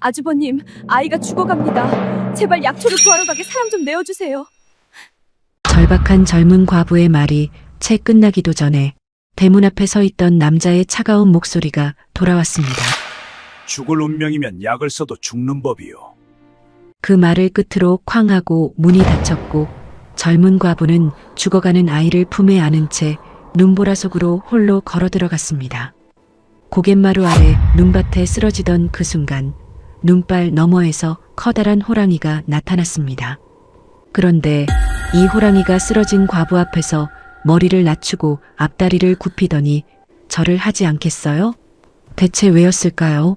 아주버님, 아이가 죽어갑니다. 제발 약초를 구하러 가게 사람 좀 내어주세요. 절박한 젊은 과부의 말이 채 끝나기도 전에 대문 앞에 서 있던 남자의 차가운 목소리가 돌아왔습니다. 죽을 운명이면 약을 써도 죽는 법이요. 그 말을 끝으로 쾅 하고 문이 닫혔고 젊은 과부는 죽어가는 아이를 품에 안은 채 눈보라 속으로 홀로 걸어 들어갔습니다. 고갯마루 아래 눈밭에 쓰러지던 그 순간 눈발 너머에서 커다란 호랑이가 나타났습니다. 그런데 이 호랑이가 쓰러진 과부 앞에서 머리를 낮추고 앞다리를 굽히더니 절을 하지 않겠어요? 대체 왜였을까요?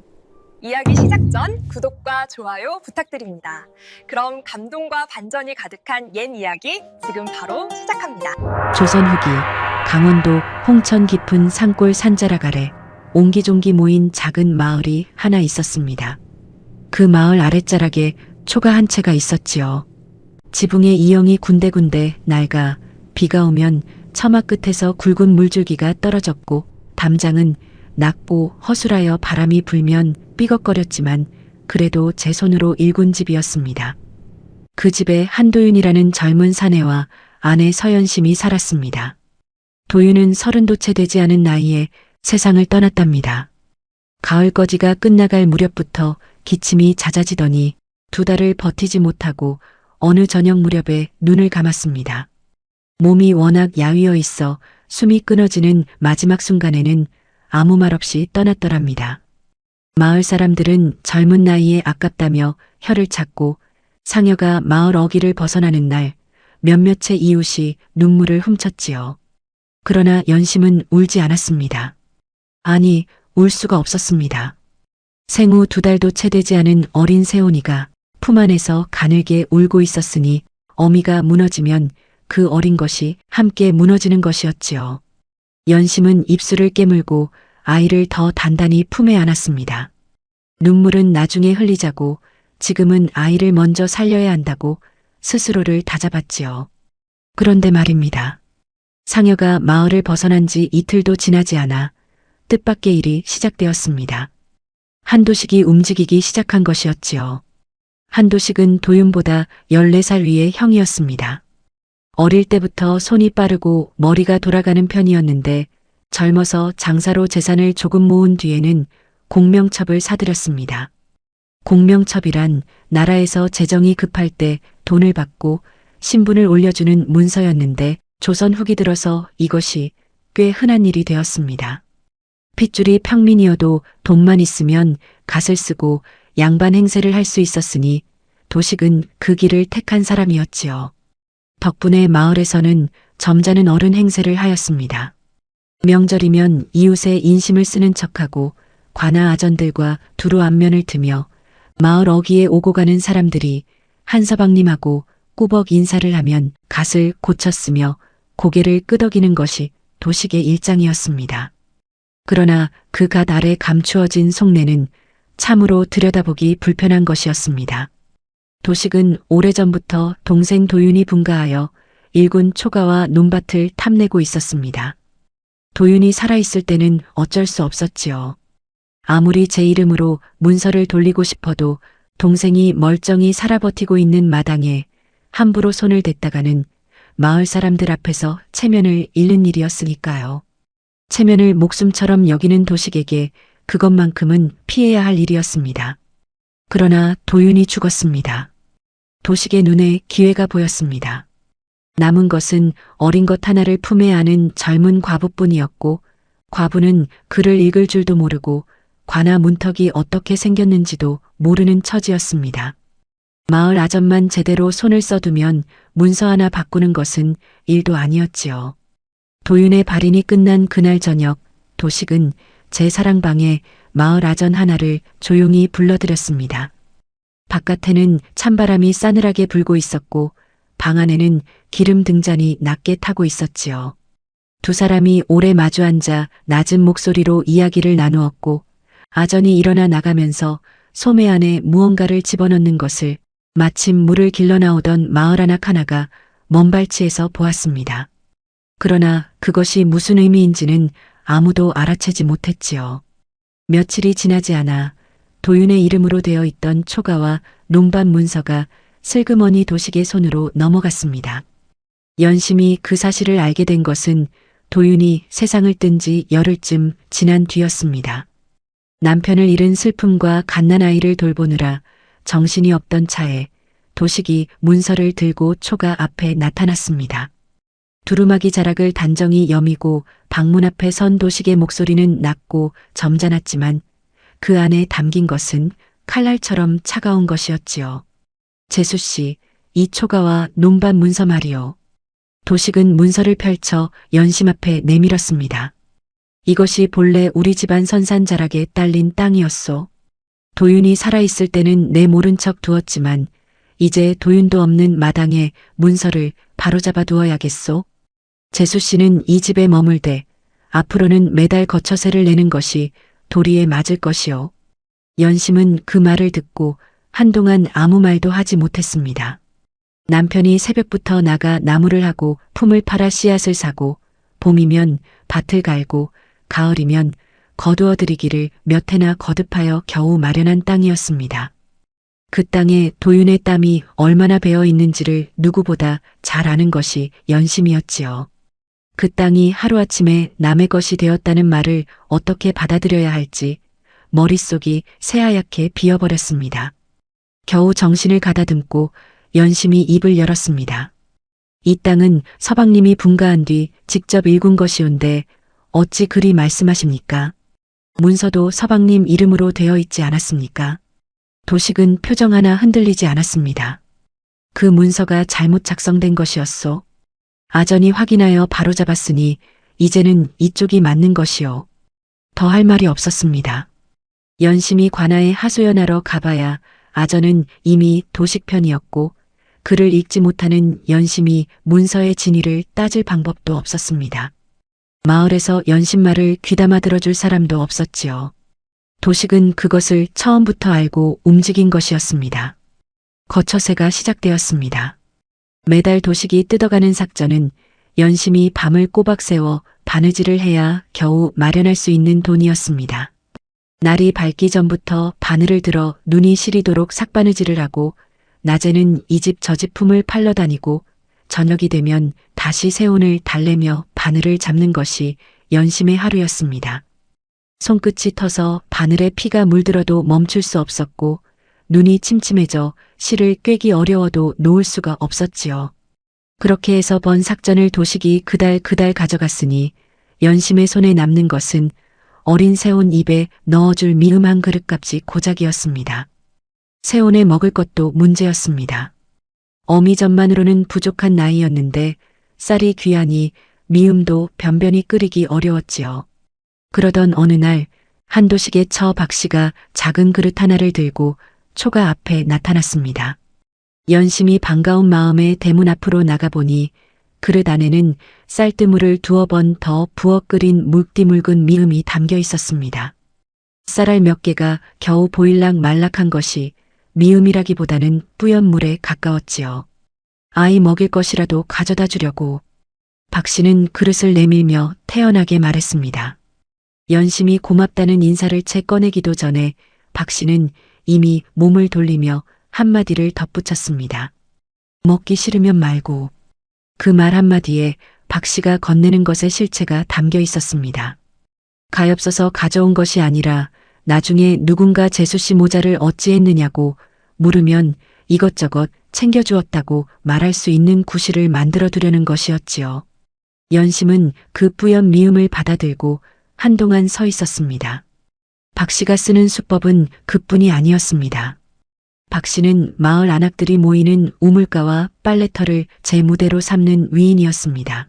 이야기 시작 전 구독과 좋아요 부탁드립니다. 그럼 감동과 반전이 가득한 옛 이야기 지금 바로 시작합니다. 조선 후기 강원도 홍천 깊은 산골 산자락 아래 옹기종기 모인 작은 마을이 하나 있었습니다. 그 마을 아랫자락에 초가 한 채가 있었지요. 지붕에 이영이 군데군데 낡아 비가 오면 처마 끝에서 굵은 물줄기가 떨어졌고 담장은 낙보 허술하여 바람이 불면 삐걱거렸지만 그래도 제 손으로 일군 집이었습니다. 그 집에 한도윤이라는 젊은 사내와 아내 서연심이 살았습니다. 도윤은 30도 채 되지 않은 나이에 세상을 떠났답니다. 가을거지가 끝나갈 무렵부터 기침이 잦아지더니 2달을 버티지 못하고 어느 저녁 무렵에 눈을 감았습니다. 몸이 워낙 야위어 있어 숨이 끊어지는 마지막 순간에는 아무 말 없이 떠났더랍니다. 마을 사람들은 젊은 나이에 아깝다며 혀를 찾고 상여가 마을 어귀를 벗어나는 날 몇몇의 이웃이 눈물을 훔쳤지요. 그러나 연심은 울지 않았습니다. 아니, 울 수가 없었습니다. 생후 2달도 채 되지 않은 어린 새오니가 품 안에서 가늘게 울고 있었으니 어미가 무너지면 그 어린 것이 함께 무너지는 것이었지요. 연심은 입술을 깨물고 아이를 더 단단히 품에 안았습니다. 눈물은 나중에 흘리자고 지금은 아이를 먼저 살려야 한다고 스스로를 다잡았지요. 그런데 말입니다. 상여가 마을을 벗어난 지 이틀도 지나지 않아 뜻밖의 일이 시작되었습니다. 한도식이 움직이기 시작한 것이었지요. 한도식은 도윤보다 14살 위의 형이었습니다. 어릴 때부터 손이 빠르고 머리가 돌아가는 편이었는데 젊어서 장사로 재산을 조금 모은 뒤에는 공명첩을 사들였습니다. 공명첩이란 나라에서 재정이 급할 때 돈을 받고 신분을 올려주는 문서였는데 조선 후기 들어서 이것이 꽤 흔한 일이 되었습니다. 핏줄이 평민이어도 돈만 있으면 갓을 쓰고 양반 행세를 할 수 있었으니 도식은 그 길을 택한 사람이었지요. 덕분에 마을에서는 점잖은 어른 행세를 하였습니다. 명절이면 이웃의 인심을 쓰는 척하고 관아 아전들과 두루 안면을 트며 마을 어귀에 오고 가는 사람들이 한서방님하고 꾸벅 인사를 하면 갓을 고쳤으며 고개를 끄덕이는 것이 도식의 일장이었습니다. 그러나 그 갓 아래 감추어진 속내는 참으로 들여다보기 불편한 것이었습니다. 도식은 오래전부터 동생 도윤이 분가하여 일군 초가와 논밭을 탐내고 있었습니다. 도윤이 살아있을 때는 어쩔 수 없었지요. 아무리 제 이름으로 문서를 돌리고 싶어도 동생이 멀쩡히 살아버티고 있는 마당에 함부로 손을 댔다가는 마을 사람들 앞에서 체면을 잃는 일이었으니까요. 체면을 목숨처럼 여기는 도식에게 그것만큼은 피해야 할 일이었습니다. 그러나 도윤이 죽었습니다. 도식의 눈에 기회가 보였습니다. 남은 것은 어린 것 하나를 품에 안은 젊은 과부뿐이었고 과부는 글을 읽을 줄도 모르고 관아 문턱이 어떻게 생겼는지도 모르는 처지였습니다. 마을 아전만 제대로 손을 써두면 문서 하나 바꾸는 것은 일도 아니었지요. 도윤의 발인이 끝난 그날 저녁 도식은 제 사랑방에 마을 아전 하나를 조용히 불러들였습니다. 바깥에는 찬바람이 싸늘하게 불고 있었고 방 안에는 기름 등잔이 낮게 타고 있었지요. 두 사람이 오래 마주 앉아 낮은 목소리로 이야기를 나누었고 아전이 일어나 나가면서 소매 안에 무언가를 집어넣는 것을 마침 물을 길러 나오던 마을 아낙 하나가 먼 발치에서 보았습니다. 그러나 그것이 무슨 의미인지는 아무도 알아채지 못했지요. 며칠이 지나지 않아 도윤의 이름으로 되어 있던 초가와 논밭 문서가 슬그머니 도식의 손으로 넘어갔습니다. 연심이 그 사실을 알게 된 것은 도윤이 세상을 뜬 지 열흘쯤 지난 뒤였습니다. 남편을 잃은 슬픔과 갓난아이를 돌보느라 정신이 없던 차에 도식이 문서를 들고 초가 앞에 나타났습니다. 두루마기 자락을 단정히 여미고 방문 앞에 선 도식의 목소리는 낮고 점잖았지만 그 안에 담긴 것은 칼날처럼 차가운 것이었지요. 재수 씨, 이 초가와 논밭 문서 말이요. 도식은 문서를 펼쳐 연심 앞에 내밀었습니다. 이것이 본래 우리 집안 선산 자락에 딸린 땅이었소. 도윤이 살아있을 때는 내 모른 척 두었지만 이제 도윤도 없는 마당에 문서를 바로잡아 두어야겠소. 재수 씨는 이 집에 머물되 앞으로는 매달 거처세를 내는 것이 도리에 맞을 것이요. 연심은 그 말을 듣고 한동안 아무 말도 하지 못했습니다. 남편이 새벽부터 나가 나무를 하고 품을 팔아 씨앗을 사고 봄이면 밭을 갈고 가을이면 거두어 들이기를 몇 해나 거듭하여 겨우 마련한 땅이었습니다. 그 땅에 도윤의 땀이 얼마나 배어 있는지를 누구보다 잘 아는 것이 연심이었지요. 그 땅이 하루아침에 남의 것이 되었다는 말을 어떻게 받아들여야 할지 머릿속이 새하얗게 비어버렸습니다. 겨우 정신을 가다듬고 연심이 입을 열었습니다. 이 땅은 서방님이 분가한 뒤 직접 일군 것이온데 어찌 그리 말씀하십니까? 문서도 서방님 이름으로 되어 있지 않았습니까? 도식은 표정 하나 흔들리지 않았습니다. 그 문서가 잘못 작성된 것이었소. 아전이 확인하여 바로잡았으니 이제는 이쪽이 맞는 것이요. 더 할 말이 없었습니다. 연심이 관아에 하소연하러 가봐야 아전은 이미 도식 편이었고 글을 읽지 못하는 연심이 문서의 진위를 따질 방법도 없었습니다. 마을에서 연심 말을 귀담아 들어줄 사람도 없었지요. 도식은 그것을 처음부터 알고 움직인 것이었습니다. 거처세가 시작되었습니다. 매달 도식이 뜯어가는 삭전은 연심이 밤을 꼬박 새워 바느질을 해야 겨우 마련할 수 있는 돈이었습니다. 날이 밝기 전부터 바늘을 들어 눈이 시리도록 삭바느질을 하고 낮에는 이 집 저 집 품을 팔러 다니고 저녁이 되면 다시 새온을 달래며 바늘을 잡는 것이 연심의 하루였습니다. 손끝이 터서 바늘에 피가 물들어도 멈출 수 없었고 눈이 침침해져 실을 꿰기 어려워도 놓을 수가 없었지요. 그렇게 해서 번 삭전을 도식이 그달 가져갔으니 연심의 손에 남는 것은 어린 새온 입에 넣어줄 미음 한 그릇값이 고작이었습니다. 새온에 먹을 것도 문제였습니다. 어미전만으로는 부족한 나이였는데 쌀이 귀하니 미음도 변변히 끓이기 어려웠지요. 그러던 어느 날 한도식의 처 박씨가 작은 그릇 하나를 들고 초가 앞에 나타났습니다. 연심이 반가운 마음에 대문 앞으로 나가보니 그릇 안에는 쌀뜨물을 두어 번 더 부어 끓인 묽디 묽은 미음이 담겨 있었습니다. 쌀알 몇 개가 겨우 보일락 말락한 것이 미음이라기보다는 뿌연 물에 가까웠지요. 아이 먹일 것이라도 가져다 주려고 박씨는 그릇을 내밀며 태연하게 말했습니다. 연심이 고맙다는 인사를 채 꺼내기도 전에 박씨는 이미 몸을 돌리며 한마디를 덧붙였습니다. 먹기 싫으면 말고. 그 말 한마디에 박씨가 건네는 것의 실체가 담겨 있었습니다. 가엾어서 가져온 것이 아니라 나중에 누군가 재수씨 모자를 어찌했느냐고 물으면 이것저것 챙겨주었다고 말할 수 있는 구실을 만들어 두려는 것이었지요. 연심은 그 뿌연 미음을 받아들고 한동안 서 있었습니다. 박씨가 쓰는 수법은 그뿐이 아니었습니다. 박씨는 마을 안악들이 모이는 우물가와 빨래터를 제 무대로 삼는 위인이었습니다.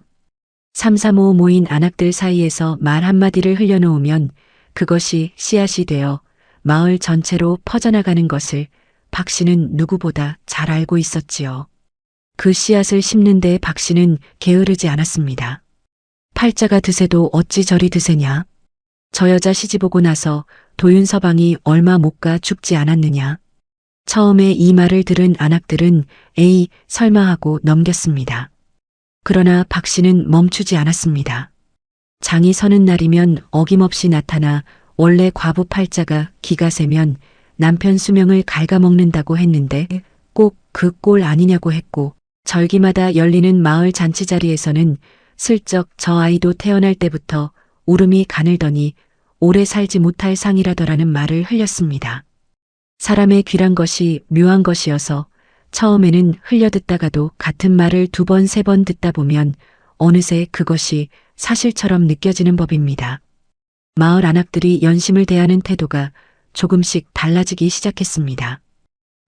3, 4, 5 모인 안악들 사이에서 말 한마디를 흘려놓으면 그것이 씨앗이 되어 마을 전체로 퍼져나가는 것을 박씨는 누구보다 잘 알고 있었지요. 그 씨앗을 심는데 박씨는 게으르지 않았습니다. 팔자가 드세도 어찌 저리 드세냐. 저 여자 시집오고 나서 도윤서방이 얼마 못 가 죽지 않았느냐. 처음에 이 말을 들은 안악들은 에이 설마 하고 넘겼습니다. 그러나 박씨는 멈추지 않았습니다. 장이 서는 날이면 어김없이 나타나 원래 과부 팔자가 기가 세면 남편 수명을 갉아먹는다고 했는데 꼭 그 꼴 아니냐고 했고, 절기마다 열리는 마을 잔치 자리에서는 슬쩍 저 아이도 태어날 때부터 울음이 가늘더니 오래 살지 못할 상이라더라는 말을 흘렸습니다. 사람의 귀란 것이 묘한 것이어서 처음에는 흘려듣다가도 같은 말을 2번, 3번 듣다 보면 어느새 그것이 사실처럼 느껴지는 법입니다. 마을 안악들이 연심을 대하는 태도가 조금씩 달라지기 시작했습니다.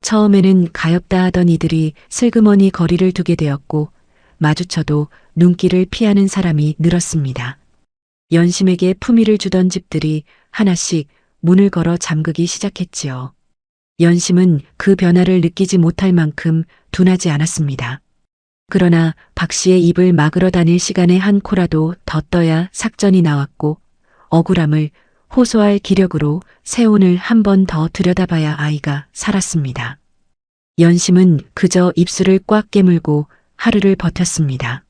처음에는 가엾다 하던 이들이 슬그머니 거리를 두게 되었고, 마주쳐도 눈길을 피하는 사람이 늘었습니다. 연심에게 품위를 주던 집들이 하나씩 문을 걸어 잠그기 시작했지요. 연심은 그 변화를 느끼지 못할 만큼 둔하지 않았습니다. 그러나 박 씨의 입을 막으러 다닐 시간에 한 코라도 더 떠야 삭전이 나왔고, 억울함을 호소할 기력으로 세온을 한 번 더 들여다봐야 아이가 살았습니다. 연심은 그저 입술을 꽉 깨물고 하루를 버텼습니다.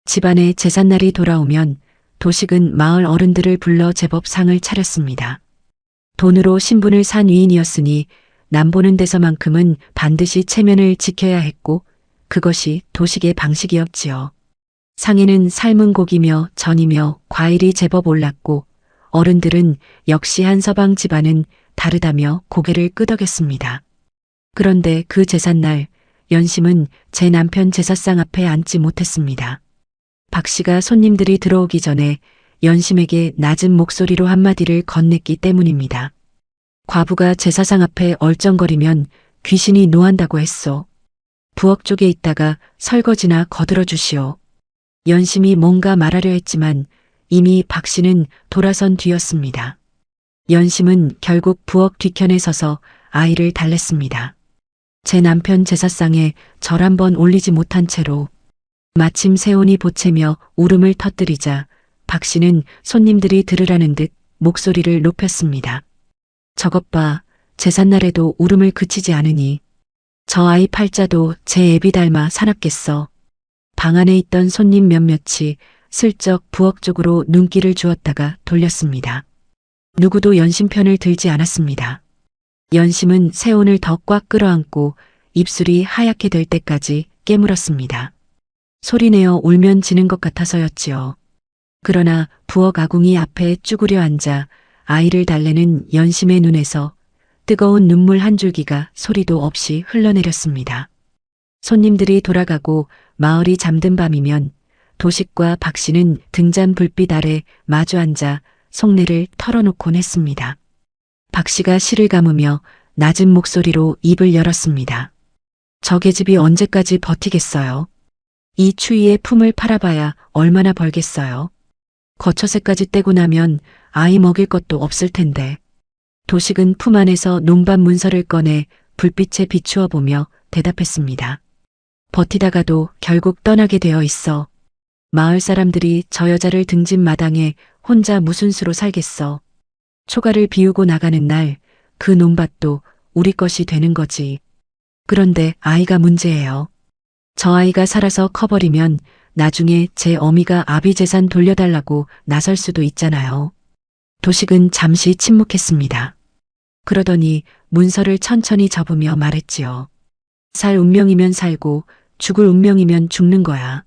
집안에 제삿날이 돌아오면 도식은 마을 어른들을 불러 제법 상을 차렸습니다. 돈으로 신분을 산 위인이었으니 남보는 데서만큼은 반드시 체면을 지켜야 했고, 그것이 도식의 방식이었지요. 상에는 삶은 고기며 전이며 과일이 제법 올랐고, 어른들은 역시 한 서방 집안은 다르다며 고개를 끄덕였습니다. 그런데 그 제삿날, 연심은 제 남편 제사상 앞에 앉지 못했습니다. 박 씨가 손님들이 들어오기 전에 연심에게 낮은 목소리로 한마디를 건넸기 때문입니다. 과부가 제사상 앞에 얼쩡거리면 귀신이 노한다고 했소. 부엌 쪽에 있다가 설거지나 거들어 주시오. 연심이 뭔가 말하려 했지만 이미 박 씨는 돌아선 뒤였습니다. 연심은 결국 부엌 뒤편에 서서 아이를 달랬습니다. 제 남편 제사상에 절 한 번 올리지 못한 채로 마침 세온이 보채며 울음을 터뜨리자 박 씨는 손님들이 들으라는 듯 목소리를 높였습니다. 저것 봐, 제삿날에도 울음을 그치지 않으니 저 아이 팔자도 제 애비 닮아 사납겠어. 방 안에 있던 손님 몇몇이 슬쩍 부엌 쪽으로 눈길을 주었다가 돌렸습니다. 누구도 연심 편을 들지 않았습니다. 연심은 세온을 더 꽉 끌어안고 입술이 하얗게 될 때까지 깨물었습니다. 소리내어 울면 지는 것 같아서였지요. 그러나 부엌 아궁이 앞에 쭈그려 앉아 아이를 달래는 연심의 눈에서 뜨거운 눈물 한 줄기가 소리도 없이 흘러내렸습니다. 손님들이 돌아가고 마을이 잠든 밤이면 도식과 박 씨는 등잔 불빛 아래 마주 앉아 속내를 털어놓곤 했습니다. 박 씨가 실을 감으며 낮은 목소리로 입을 열었습니다. 저 계집이 언제까지 버티겠어요? 이 추위에 품을 팔아봐야 얼마나 벌겠어요? 거처새까지 떼고 나면 아이 먹일 것도 없을 텐데. 도식은 품 안에서 농밥 문서를 꺼내 불빛에 비추어 보며 대답했습니다. 버티다가도 결국 떠나게 되어 있어. 마을 사람들이 저 여자를 등진 마당에 혼자 무슨 수로 살겠어. 초가를 비우고 나가는 날 그 논밭도 우리 것이 되는 거지. 그런데 아이가 문제예요. 저 아이가 살아서 커버리면 나중에 제 어미가 아비 재산 돌려달라고 나설 수도 있잖아요. 도식은 잠시 침묵했습니다. 그러더니 문서를 천천히 접으며 말했지요. 살 운명이면 살고 죽을 운명이면 죽는 거야.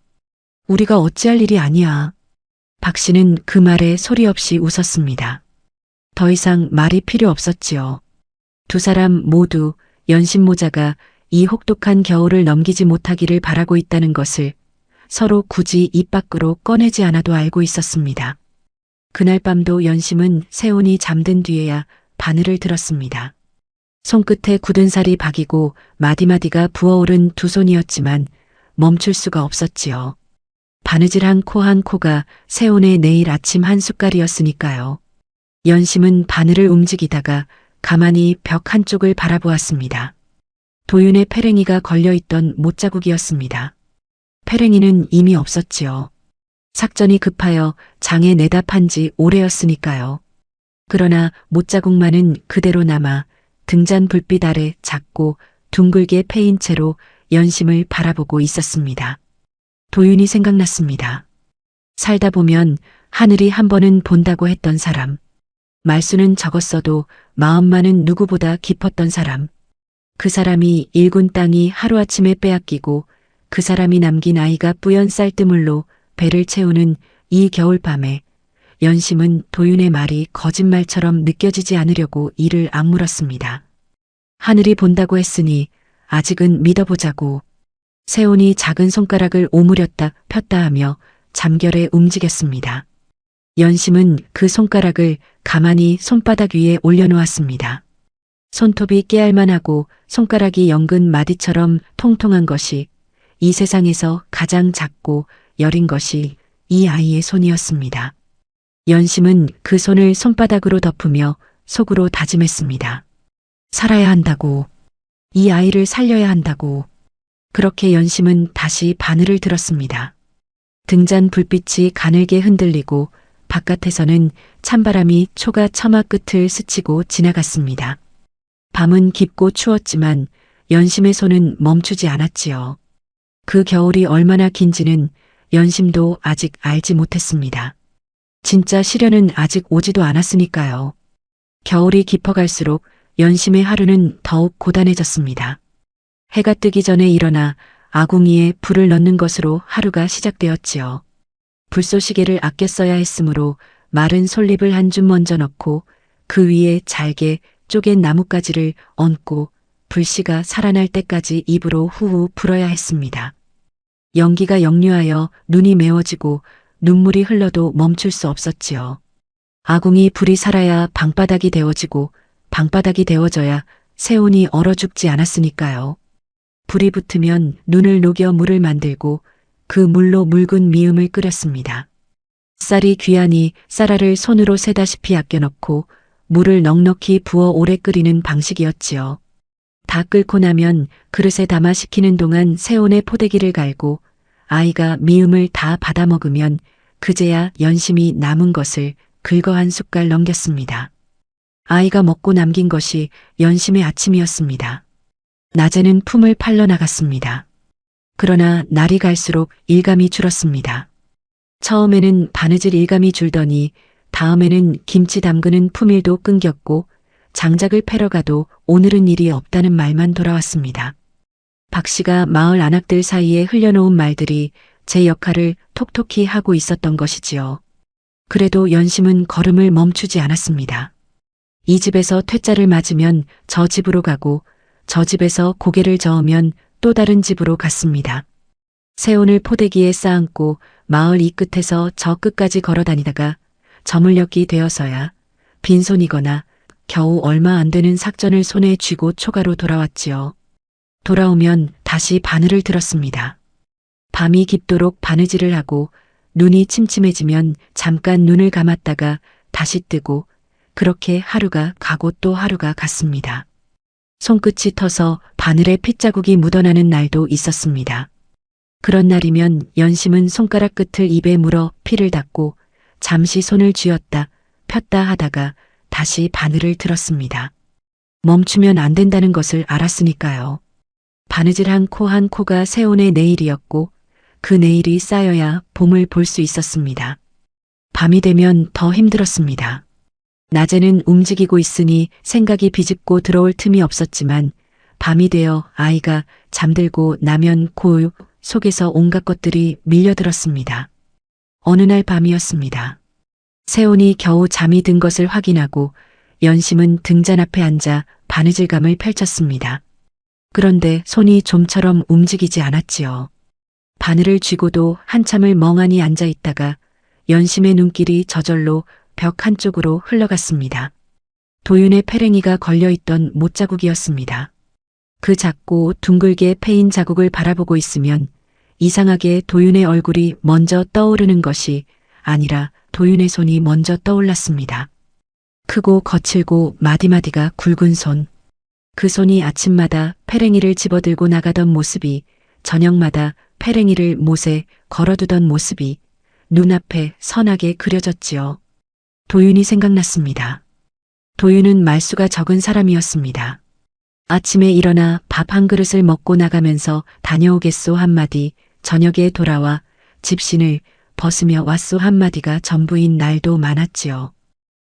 우리가 어찌할 일이 아니야. 박 씨는 그 말에 소리 없이 웃었습니다. 더 이상 말이 필요 없었지요. 두 사람 모두 연신모자가 이 혹독한 겨울을 넘기지 못하기를 바라고 있다는 것을 서로 굳이 입 밖으로 꺼내지 않아도 알고 있었습니다. 그날 밤도 연심은 세온이 잠든 뒤에야 바늘을 들었습니다. 손끝에 굳은 살이 박이고 마디마디가 부어오른 두 손이었지만 멈출 수가 없었지요. 바느질한 코 한 코가 세온의 내일 아침 한 숟갈이었으니까요. 연심은 바늘을 움직이다가 가만히 벽 한쪽을 바라보았습니다. 도윤의 페랭이가 걸려있던 못자국이었습니다. 페랭이는 이미 없었지요. 삭전이 급하여 장에 내다 판 지 오래였으니까요. 그러나 못자국만은 그대로 남아 등잔 불빛 아래 작고 둥글게 패인 채로 연심을 바라보고 있었습니다. 도윤이 생각났습니다. 살다 보면 하늘이 한 번은 본다고 했던 사람. 말수는 적었어도 마음만은 누구보다 깊었던 사람. 그 사람이 일군 땅이 하루아침에 빼앗기고 그 사람이 남긴 아이가 뿌연 쌀뜨물로 배를 채우는 이 겨울밤에 연심은 도윤의 말이 거짓말처럼 느껴지지 않으려고 이를 악물었습니다. 하늘이 본다고 했으니 아직은 믿어보자고. 세온이 작은 손가락을 오므렸다 폈다 하며 잠결에 움직였습니다. 연심은 그 손가락을 가만히 손바닥 위에 올려놓았습니다. 손톱이 깨알만하고 손가락이 연근 마디처럼 통통한 것이 이 세상에서 가장 작고 여린 것이 이 아이의 손이었습니다. 연심은 그 손을 손바닥으로 덮으며 속으로 다짐했습니다. 살아야 한다고. 이 아이를 살려야 한다고. 그렇게 연심은 다시 바늘을 들었습니다. 등잔 불빛이 가늘게 흔들리고 바깥에서는 찬바람이 초가 처마 끝을 스치고 지나갔습니다. 밤은 깊고 추웠지만 연심의 손은 멈추지 않았지요. 그 겨울이 얼마나 긴지는 연심도 아직 알지 못했습니다. 진짜 시련은 아직 오지도 않았으니까요. 겨울이 깊어갈수록 연심의 하루는 더욱 고단해졌습니다. 해가 뜨기 전에 일어나 아궁이에 불을 넣는 것으로 하루가 시작되었지요. 불쏘시개를 아껴 써야 했으므로 마른 솔잎을 한 줌 먼저 넣고 그 위에 잘게 쪼갠 나뭇가지를 얹고 불씨가 살아날 때까지 입으로 후후 불어야 했습니다. 연기가 역류하여 눈이 매워지고 눈물이 흘러도 멈출 수 없었지요. 아궁이 불이 살아야 방바닥이 데워지고 방바닥이 데워져야 세온이 얼어 죽지 않았으니까요. 불이 붙으면 눈을 녹여 물을 만들고 그 물로 묽은 미음을 끓였습니다. 쌀이 귀하니 쌀알을 손으로 세다시피 아껴놓고 물을 넉넉히 부어 오래 끓이는 방식이었지요. 다 끓고 나면 그릇에 담아 식히는 동안 세온의 포대기를 갈고 아이가 미음을 다 받아먹으면 그제야 연심이 남은 것을 긁어 한 숟갈 넘겼습니다. 아이가 먹고 남긴 것이 연심의 아침이었습니다. 낮에는 품을 팔러 나갔습니다. 그러나 날이 갈수록 일감이 줄었습니다. 처음에는 바느질 일감이 줄더니 다음에는 김치 담그는 품일도 끊겼고 장작을 패러 가도 오늘은 일이 없다는 말만 돌아왔습니다. 박 씨가 마을 안악들 사이에 흘려놓은 말들이 제 역할을 톡톡히 하고 있었던 것이지요. 그래도 연심은 걸음을 멈추지 않았습니다. 이 집에서 퇴짜를 맞으면 저 집으로 가고 저 집에서 고개를 저으면 또 다른 집으로 갔습니다. 세온을 포대기에 쌓아안고 마을 이 끝에서 저 끝까지 걸어 다니다가 저물녘이 되어서야 빈손이거나 겨우 얼마 안 되는 삭전을 손에 쥐고 초가로 돌아왔지요. 돌아오면 다시 바늘을 들었습니다. 밤이 깊도록 바느질을 하고 눈이 침침해지면 잠깐 눈을 감았다가 다시 뜨고 그렇게 하루가 가고 또 하루가 갔습니다. 손끝이 터서 바늘에 핏자국이 묻어나는 날도 있었습니다. 그런 날이면 연심은 손가락 끝을 입에 물어 피를 닦고 잠시 손을 쥐었다 폈다 하다가 다시 바늘을 들었습니다. 멈추면 안 된다는 것을 알았으니까요. 바느질 한 코 한 코가 세온의 내일이었고 그 내일이 쌓여야 봄을 볼 수 있었습니다. 밤이 되면 더 힘들었습니다. 낮에는 움직이고 있으니 생각이 비집고 들어올 틈이 없었지만 밤이 되어 아이가 잠들고 나면 그 속에서 온갖 것들이 밀려들었습니다. 어느 날 밤이었습니다. 세온이 겨우 잠이 든 것을 확인하고 연심은 등잔 앞에 앉아 바느질감을 펼쳤습니다. 그런데 손이 좀처럼 움직이지 않았지요. 바늘을 쥐고도 한참을 멍하니 앉아 있다가 연심의 눈길이 저절로 벽 한쪽으로 흘러갔습니다. 도윤의 페랭이가 걸려있던 못자국이었습니다. 그 작고 둥글게 패인 자국을 바라보고 있으면 이상하게 도윤의 얼굴이 먼저 떠오르는 것이 아니라 도윤의 손이 먼저 떠올랐습니다. 크고 거칠고 마디마디가 굵은 손. 그 손이 아침마다 페랭이를 집어들고 나가던 모습이 저녁마다 페랭이를 못에 걸어두던 모습이 눈앞에 선하게 그려졌지요. 도윤이 생각났습니다. 도윤은 말수가 적은 사람이었습니다. 아침에 일어나 밥 한 그릇을 먹고 나가면서 다녀오겠소 한마디, 저녁에 돌아와 집신을 벗으며 왔소 한마디가 전부인 날도 많았지요.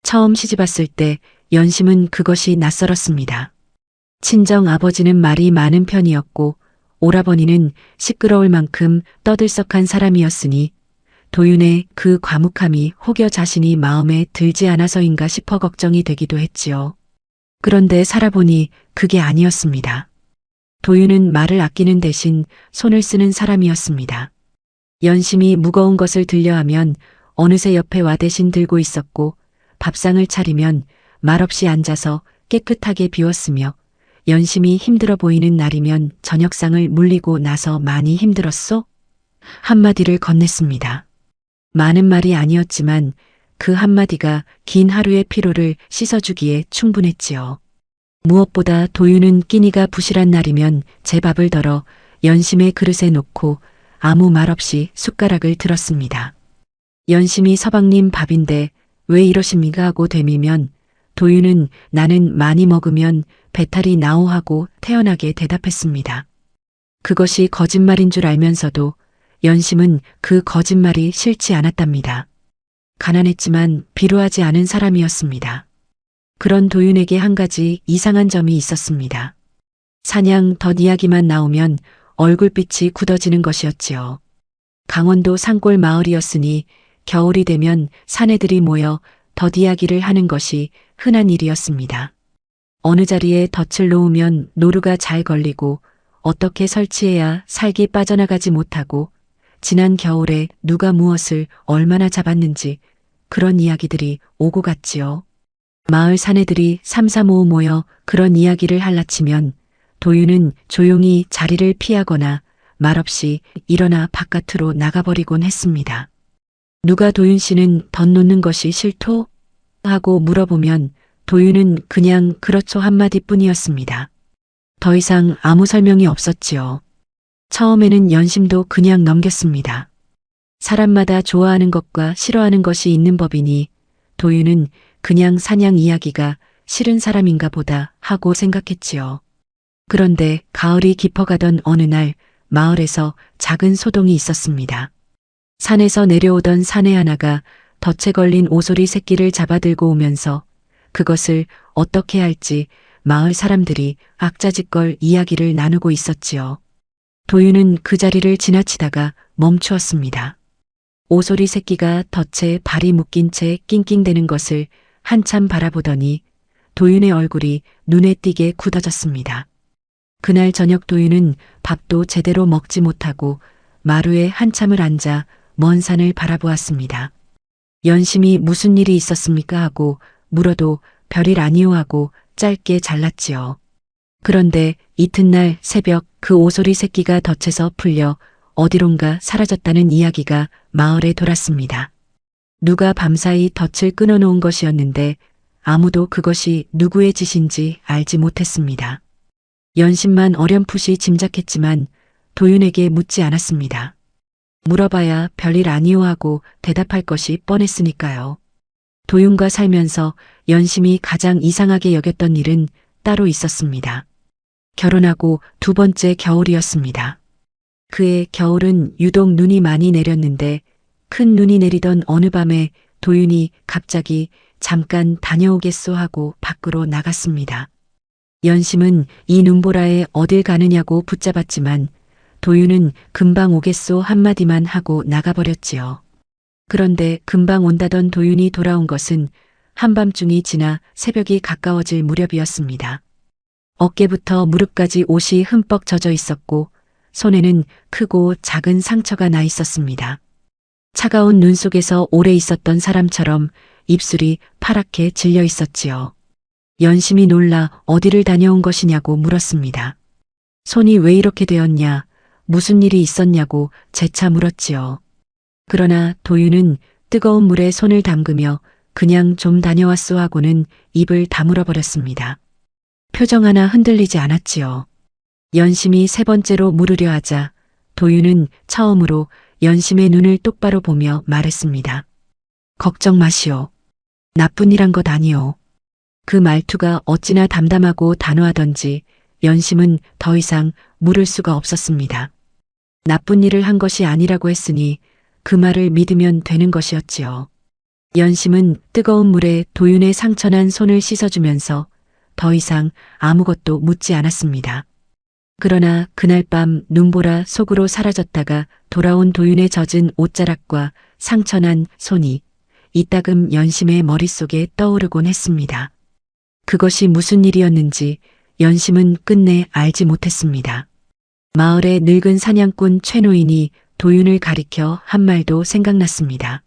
처음 시집왔을 때 연심은 그것이 낯설었습니다. 친정 아버지는 말이 많은 편이었고 오라버니는 시끄러울 만큼 떠들썩한 사람이었으니 도윤의 그 과묵함이 혹여 자신이 마음에 들지 않아서인가 싶어 걱정이 되기도 했지요. 그런데 살아보니 그게 아니었습니다. 도윤은 말을 아끼는 대신 손을 쓰는 사람이었습니다. 연심이 무거운 것을 들려하면 어느새 옆에 와 대신 들고 있었고 밥상을 차리면 말없이 앉아서 깨끗하게 비웠으며 연심이 힘들어 보이는 날이면 저녁상을 물리고 나서 많이 힘들었소? 한마디를 건넸습니다. 많은 말이 아니었지만 그 한마디가 긴 하루의 피로를 씻어주기에 충분했지요. 무엇보다 도윤은 끼니가 부실한 날이면 제 밥을 덜어 연심의 그릇에 놓고 아무 말 없이 숟가락을 들었습니다. 연심이 서방님 밥인데 왜 이러십니까 하고 되밀면 도윤은 나는 많이 먹으면 배탈이 나오 하고 태연하게 대답했습니다. 그것이 거짓말인 줄 알면서도 연심은 그 거짓말이 싫지 않았답니다. 가난했지만 비루하지 않은 사람이었습니다. 그런 도윤에게 한 가지 이상한 점이 있었습니다. 사냥 덧 이야기만 나오면 얼굴빛이 굳어지는 것이었지요. 강원도 산골 마을이었으니 겨울이 되면 사내들이 모여 덧 이야기를 하는 것이 흔한 일이었습니다. 어느 자리에 덫을 놓으면 노루가 잘 걸리고 어떻게 설치해야 살기 빠져나가지 못하고 지난 겨울에 누가 무엇을 얼마나 잡았는지 그런 이야기들이 오고 갔지요. 마을 사내들이 삼삼오오 모여 그런 이야기를 할라치면 도윤은 조용히 자리를 피하거나 말없이 일어나 바깥으로 나가버리곤 했습니다. 누가 도윤 씨는 덧 놓는 것이 싫토? 하고 물어보면 도윤은 그냥 그렇죠 한마디뿐이었습니다. 더 이상 아무 설명이 없었지요. 처음에는 연심도 그냥 넘겼습니다. 사람마다 좋아하는 것과 싫어하는 것이 있는 법이니 도윤은 그냥 사냥 이야기가 싫은 사람인가 보다 하고 생각했지요. 그런데 가을이 깊어가던 어느 날 마을에서 작은 소동이 있었습니다. 산에서 내려오던 사내 하나가 덫에 걸린 오소리 새끼를 잡아들고 오면서 그것을 어떻게 할지 마을 사람들이 악자지껄 이야기를 나누고 있었지요. 도윤은 그 자리를 지나치다가 멈추었습니다. 오소리 새끼가 덫에 발이 묶인 채 낑낑대는 것을 한참 바라보더니 도윤의 얼굴이 눈에 띄게 굳어졌습니다. 그날 저녁 도윤은 밥도 제대로 먹지 못하고 마루에 한참을 앉아 먼 산을 바라보았습니다. 연심이 무슨 일이 있었습니까 하고 물어도 별일 아니오 하고 짧게 잘랐지요. 그런데 이튿날 새벽 그 오소리 새끼가 덫에서 풀려 어디론가 사라졌다는 이야기가 마을에 돌았습니다. 누가 밤사이 덫을 끊어놓은 것이었는데 아무도 그것이 누구의 짓인지 알지 못했습니다. 연심만 어렴풋이 짐작했지만 도윤에게 묻지 않았습니다. 물어봐야 별일 아니오 하고 대답할 것이 뻔했으니까요. 도윤과 살면서 연심이 가장 이상하게 여겼던 일은 따로 있었습니다. 결혼하고 두 번째 겨울이었습니다. 그해 겨울은 유독 눈이 많이 내렸는데 큰 눈이 내리던 어느 밤에 도윤이 갑자기 잠깐 다녀오겠소 하고 밖으로 나갔습니다. 연심은 이 눈보라에 어딜 가느냐고 붙잡았지만 도윤은 금방 오겠소 한마디만 하고 나가버렸지요. 그런데 금방 온다던 도윤이 돌아온 것은 한밤중이 지나 새벽이 가까워질 무렵이었습니다. 어깨부터 무릎까지 옷이 흠뻑 젖어 있었고 손에는 크고 작은 상처가 나 있었습니다. 차가운 눈 속에서 오래 있었던 사람처럼 입술이 파랗게 질려 있었지요. 연심이 놀라 어디를 다녀온 것이냐고 물었습니다. 손이 왜 이렇게 되었냐, 무슨 일이 있었냐고 재차 물었지요. 그러나 도윤은 뜨거운 물에 손을 담그며 그냥 좀 다녀왔소 하고는 입을 다물어 버렸습니다. 표정 하나 흔들리지 않았지요. 연심이 세 번째로 물으려 하자 도윤은 처음으로 연심의 눈을 똑바로 보며 말했습니다. 걱정 마시오. 나쁜 일 한 것 아니오. 그 말투가 어찌나 담담하고 단호하던지 연심은 더 이상 물을 수가 없었습니다. 나쁜 일을 한 것이 아니라고 했으니 그 말을 믿으면 되는 것이었지요. 연심은 뜨거운 물에 도윤의 상처난 손을 씻어주면서 더 이상 아무것도 묻지 않았습니다. 그러나 그날 밤 눈보라 속으로 사라졌다가 돌아온 도윤의 젖은 옷자락과 상처난 손이 이따금 연심의 머릿속에 떠오르곤 했습니다. 그것이 무슨 일이었는지 연심은 끝내 알지 못했습니다. 마을의 늙은 사냥꾼 최노인이 도윤을 가리켜 한 말도 생각났습니다.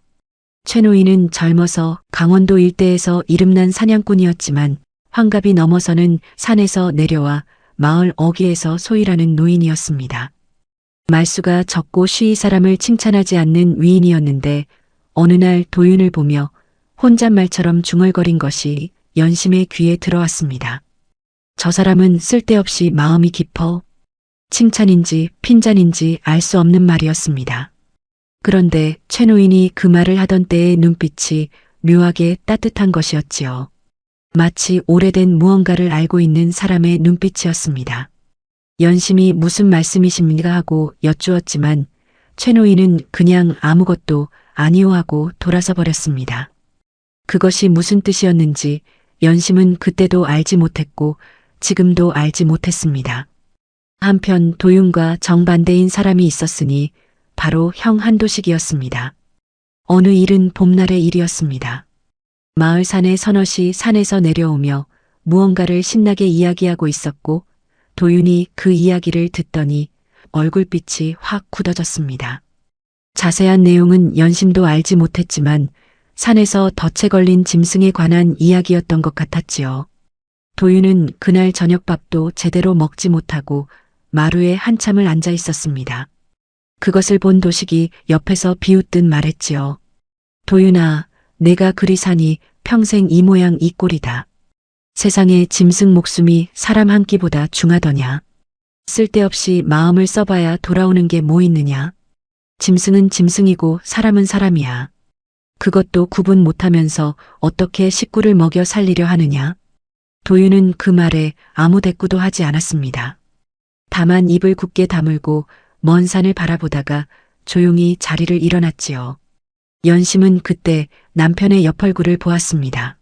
최노인은 젊어서 강원도 일대에서 이름난 사냥꾼이었지만 환갑이 넘어서는 산에서 내려와 마을 어귀에서 소일하는 노인이었습니다. 말수가 적고 쉬이 사람을 칭찬하지 않는 위인이었는데 어느 날 도윤을 보며 혼잣말처럼 중얼거린 것이 연심의 귀에 들어왔습니다. 저 사람은 쓸데없이 마음이 깊어. 칭찬인지 핀잔인지 알 수 없는 말이었습니다. 그런데 최노인이 그 말을 하던 때의 눈빛이 묘하게 따뜻한 것이었지요. 마치 오래된 무언가를 알고 있는 사람의 눈빛이었습니다. 연심이 무슨 말씀이십니까 하고 여쭈었지만 최노인은 그냥 아무것도 아니오 하고 돌아서 버렸습니다. 그것이 무슨 뜻이었는지 연심은 그때도 알지 못했고 지금도 알지 못했습니다. 한편 도윤과 정반대인 사람이 있었으니 바로 형 한도식이었습니다. 어느 일은 봄날의 일이었습니다. 마을 산의 서넛이 산에서 내려오며 무언가를 신나게 이야기하고 있었고 도윤이 그 이야기를 듣더니 얼굴빛이 확 굳어졌습니다. 자세한 내용은 연심도 알지 못했지만 산에서 덫에 걸린 짐승에 관한 이야기였던 것 같았지요. 도윤은 그날 저녁밥도 제대로 먹지 못하고 마루에 한참을 앉아 있었습니다. 그것을 본 도식이 옆에서 비웃듯 말했지요. 도윤아, 내가 그리 사니 평생 이 모양 이 꼴이다. 세상에 짐승 목숨이 사람 한 끼보다 중하더냐. 쓸데없이 마음을 써봐야 돌아오는 게 뭐 있느냐. 짐승은 짐승이고 사람은 사람이야. 그것도 구분 못하면서 어떻게 식구를 먹여 살리려 하느냐. 도윤은 그 말에 아무 대꾸도 하지 않았습니다. 다만 입을 굳게 다물고 먼 산을 바라보다가 조용히 자리를 일어났지요. 연심은 그때 남편의 옆얼굴을 보았습니다.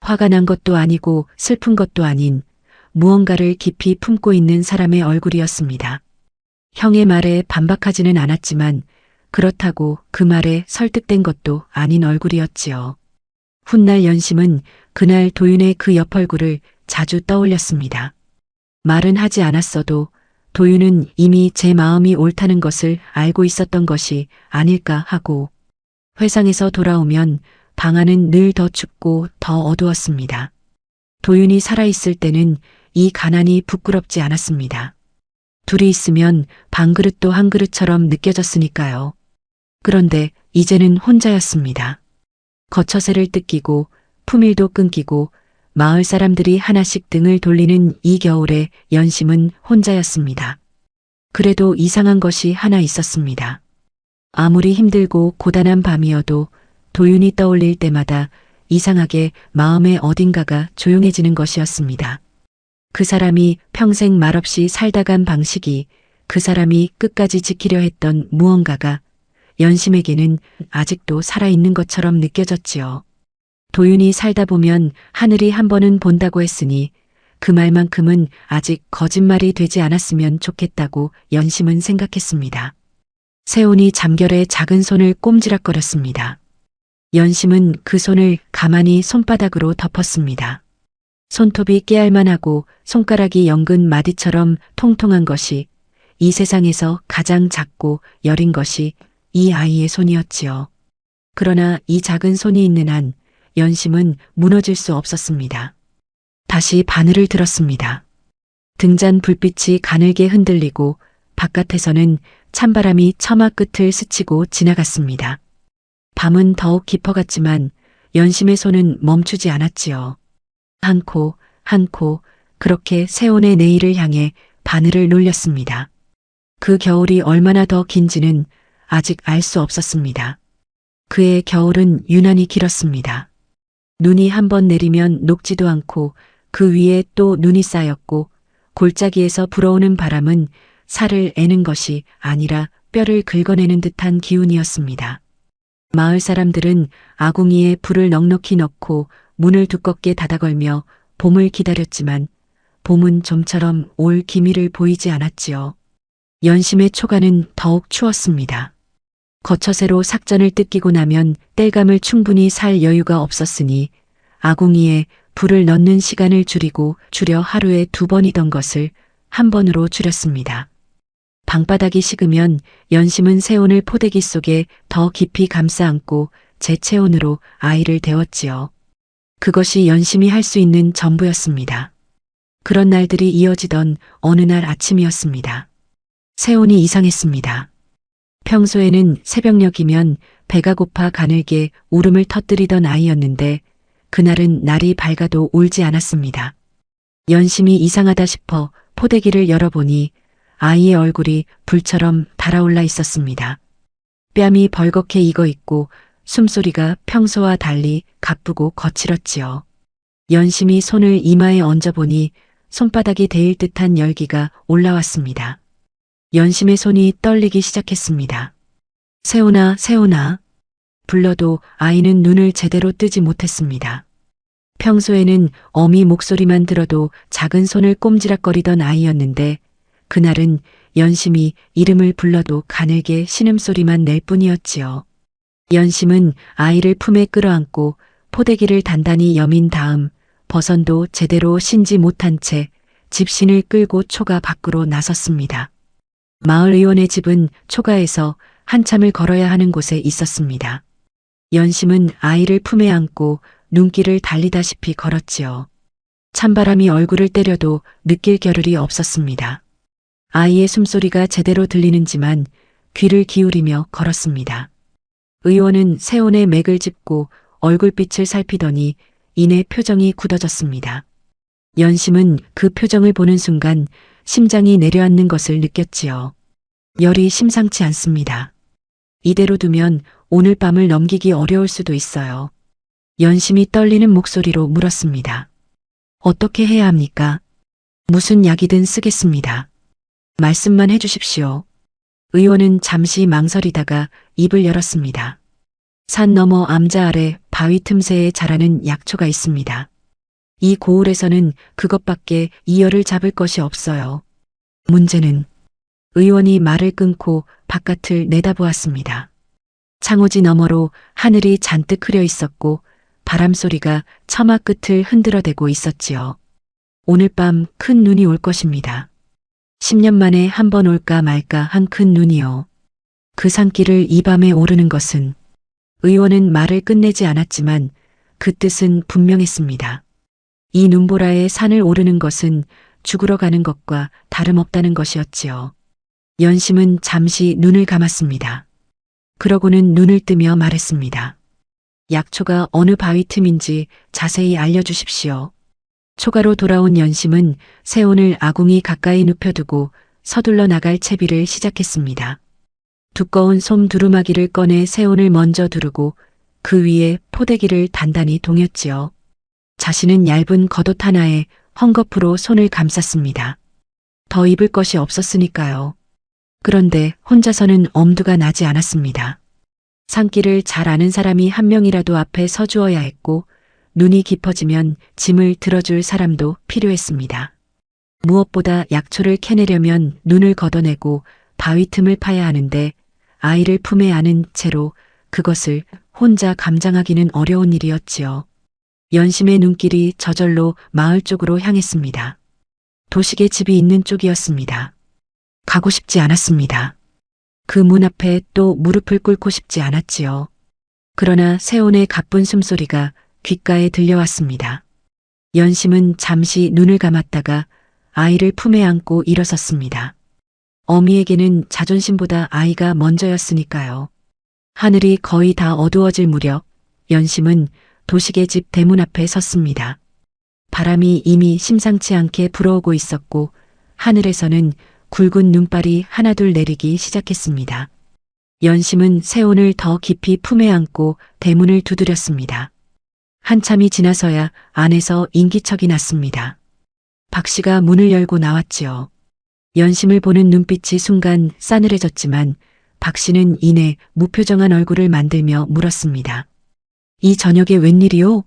화가 난 것도 아니고 슬픈 것도 아닌 무언가를 깊이 품고 있는 사람의 얼굴이었습니다. 형의 말에 반박하지는 않았지만 그렇다고 그 말에 설득된 것도 아닌 얼굴이었지요. 훗날 연심은 그날 도윤의 그 옆얼굴을 자주 떠올렸습니다. 말은 하지 않았어도 도윤은 이미 제 마음이 옳다는 것을 알고 있었던 것이 아닐까 하고 회상에서 돌아오면 방 안은 늘 더 춥고 더 어두웠습니다. 도윤이 살아있을 때는 이 가난이 부끄럽지 않았습니다. 둘이 있으면 방그릇도 한 그릇처럼 느껴졌으니까요. 그런데 이제는 혼자였습니다. 거처새를 뜯기고 품일도 끊기고 마을 사람들이 하나씩 등을 돌리는 이 겨울에 연심은 혼자였습니다. 그래도 이상한 것이 하나 있었습니다. 아무리 힘들고 고단한 밤이어도 도윤이 떠올릴 때마다 이상하게 마음의 어딘가가 조용해지는 것이었습니다. 그 사람이 평생 말없이 살다 간 방식이, 그 사람이 끝까지 지키려 했던 무언가가 연심에게는 아직도 살아있는 것처럼 느껴졌지요. 도윤이 살다 보면 하늘이 한 번은 본다고 했으니 그 말만큼은 아직 거짓말이 되지 않았으면 좋겠다고 연심은 생각했습니다. 세온이 잠결에 작은 손을 꼼지락거렸습니다. 연심은 그 손을 가만히 손바닥으로 덮었습니다. 손톱이 깨알만하고 손가락이 연근 마디처럼 통통한 것이 이 세상에서 가장 작고 여린 것이 이 아이의 손이었지요. 그러나 이 작은 손이 있는 한 연심은 무너질 수 없었습니다. 다시 바늘을 들었습니다. 등잔 불빛이 가늘게 흔들리고 바깥에서는 찬바람이 처마 끝을 스치고 지나갔습니다. 밤은 더욱 깊어갔지만 연심의 손은 멈추지 않았지요. 한 코, 한 코, 그렇게 세온의 내일을 향해 바늘을 놀렸습니다. 그 겨울이 얼마나 더 긴지는 아직 알 수 없었습니다. 그의 겨울은 유난히 길었습니다. 눈이 한 번 내리면 녹지도 않고 그 위에 또 눈이 쌓였고 골짜기에서 불어오는 바람은 살을 애는 것이 아니라 뼈를 긁어내는 듯한 기운이었습니다. 마을 사람들은 아궁이에 불을 넉넉히 넣고 문을 두껍게 닫아걸며 봄을 기다렸지만 봄은 좀처럼 올 기미를 보이지 않았지요. 연심의 초가는 더욱 추웠습니다. 거처새로 삭전을 뜯기고 나면 땔감을 충분히 살 여유가 없었으니 아궁이에 불을 넣는 시간을 줄여 하루에 2번이던 것을 1번으로 줄였습니다. 방바닥이 식으면 연심은 새온을 포대기 속에 더 깊이 감싸 안고 재채온으로 아이를 데웠지요. 그것이 연심이 할 수 있는 전부였습니다. 그런 날들이 이어지던 어느 날 아침이었습니다. 새온이 이상했습니다. 평소에는 새벽녘이면 배가 고파 가늘게 울음을 터뜨리던 아이였는데 그날은 날이 밝아도 울지 않았습니다. 연심이 이상하다 싶어 포대기를 열어보니 아이의 얼굴이 불처럼 달아올라 있었습니다. 뺨이 벌겋게 익어 있고 숨소리가 평소와 달리 가쁘고 거칠었지요. 연심이 손을 이마에 얹어보니 손바닥이 데일 듯한 열기가 올라왔습니다. 연심의 손이 떨리기 시작했습니다. 새온아, 새온아. 불러도 아이는 눈을 제대로 뜨지 못했습니다. 평소에는 어미 목소리만 들어도 작은 손을 꼼지락거리던 아이였는데 그날은 연심이 이름을 불러도 가늘게 신음소리만 낼 뿐이었지요. 연심은 아이를 품에 끌어안고 포대기를 단단히 여민 다음 버선도 제대로 신지 못한 채 집신을 끌고 초가 밖으로 나섰습니다. 마을 의원의 집은 초가에서 한참을 걸어야 하는 곳에 있었습니다. 연심은 아이를 품에 안고 눈길을 달리다시피 걸었지요. 찬바람이 얼굴을 때려도 느낄 겨를이 없었습니다. 아이의 숨소리가 제대로 들리는지만 귀를 기울이며 걸었습니다. 의원은 새온의 맥을 짚고 얼굴빛을 살피더니 이내 표정이 굳어졌습니다. 연심은 그 표정을 보는 순간 심장이 내려앉는 것을 느꼈지요. 열이 심상치 않습니다. 이대로 두면 오늘 밤을 넘기기 어려울 수도 있어요. 연심이 떨리는 목소리로 물었습니다. 어떻게 해야 합니까? 무슨 약이든 쓰겠습니다. 말씀만 해주십시오. 의원은 잠시 망설이다가 입을 열었습니다. 산 너머 암자 아래 바위 틈새에 자라는 약초가 있습니다. 이 고을에서는 그것밖에 이 열을 잡을 것이 없어요. 문제는 의원이 말을 끊고 바깥을 내다보았습니다. 창호지 너머로 하늘이 잔뜩 흐려 있었고 바람소리가 처마 끝을 흔들어대고 있었지요. 오늘 밤 큰 눈이 올 것입니다. 10년 만에 한 번 올까 말까 한 큰 눈이요. 그 산길을 이 밤에 오르는 것은 의원은 말을 끝내지 않았지만 그 뜻은 분명했습니다. 이 눈보라에 산을 오르는 것은 죽으러 가는 것과 다름없다는 것이었지요. 연심은 잠시 눈을 감았습니다. 그러고는 눈을 뜨며 말했습니다. 약초가 어느 바위 틈인지 자세히 알려주십시오. 초가로 돌아온 연심은 새온을 아궁이 가까이 눕혀두고 서둘러 나갈 채비를 시작했습니다. 두꺼운 솜 두루마기를 꺼내 새온을 먼저 두르고 그 위에 포대기를 단단히 동였지요. 자신은 얇은 겉옷 하나에 헝겊으로 손을 감쌌습니다. 더 입을 것이 없었으니까요. 그런데 혼자서는 엄두가 나지 않았습니다. 산길을 잘 아는 사람이 한 명이라도 앞에 서주어야 했고 눈이 깊어지면 짐을 들어줄 사람도 필요했습니다. 무엇보다 약초를 캐내려면 눈을 걷어내고 바위 틈을 파야 하는데 아이를 품에 안은 채로 그것을 혼자 감당하기는 어려운 일이었지요. 연심의 눈길이 저절로 마을 쪽으로 향했습니다. 도식의 집이 있는 쪽이었습니다. 가고 싶지 않았습니다. 그 문 앞에 또 무릎을 꿇고 싶지 않았지요. 그러나 새온의 가쁜 숨소리가 귓가에 들려왔습니다. 연심은 잠시 눈을 감았다가 아이를 품에 안고 일어섰습니다. 어미에게는 자존심보다 아이가 먼저였으니까요. 하늘이 거의 다 어두워질 무렵 연심은 도식의 집 대문 앞에 섰습니다. 바람이 이미 심상치 않게 불어오고 있었고 하늘에서는 굵은 눈발이 하나둘 내리기 시작했습니다. 연심은 새온을 더 깊이 품에 안고 대문을 두드렸습니다. 한참이 지나서야 안에서 인기척이 났습니다. 박 씨가 문을 열고 나왔지요. 연심을 보는 눈빛이 순간 싸늘해졌지만 박 씨는 이내 무표정한 얼굴을 만들며 물었습니다. 이 저녁에 웬일이오?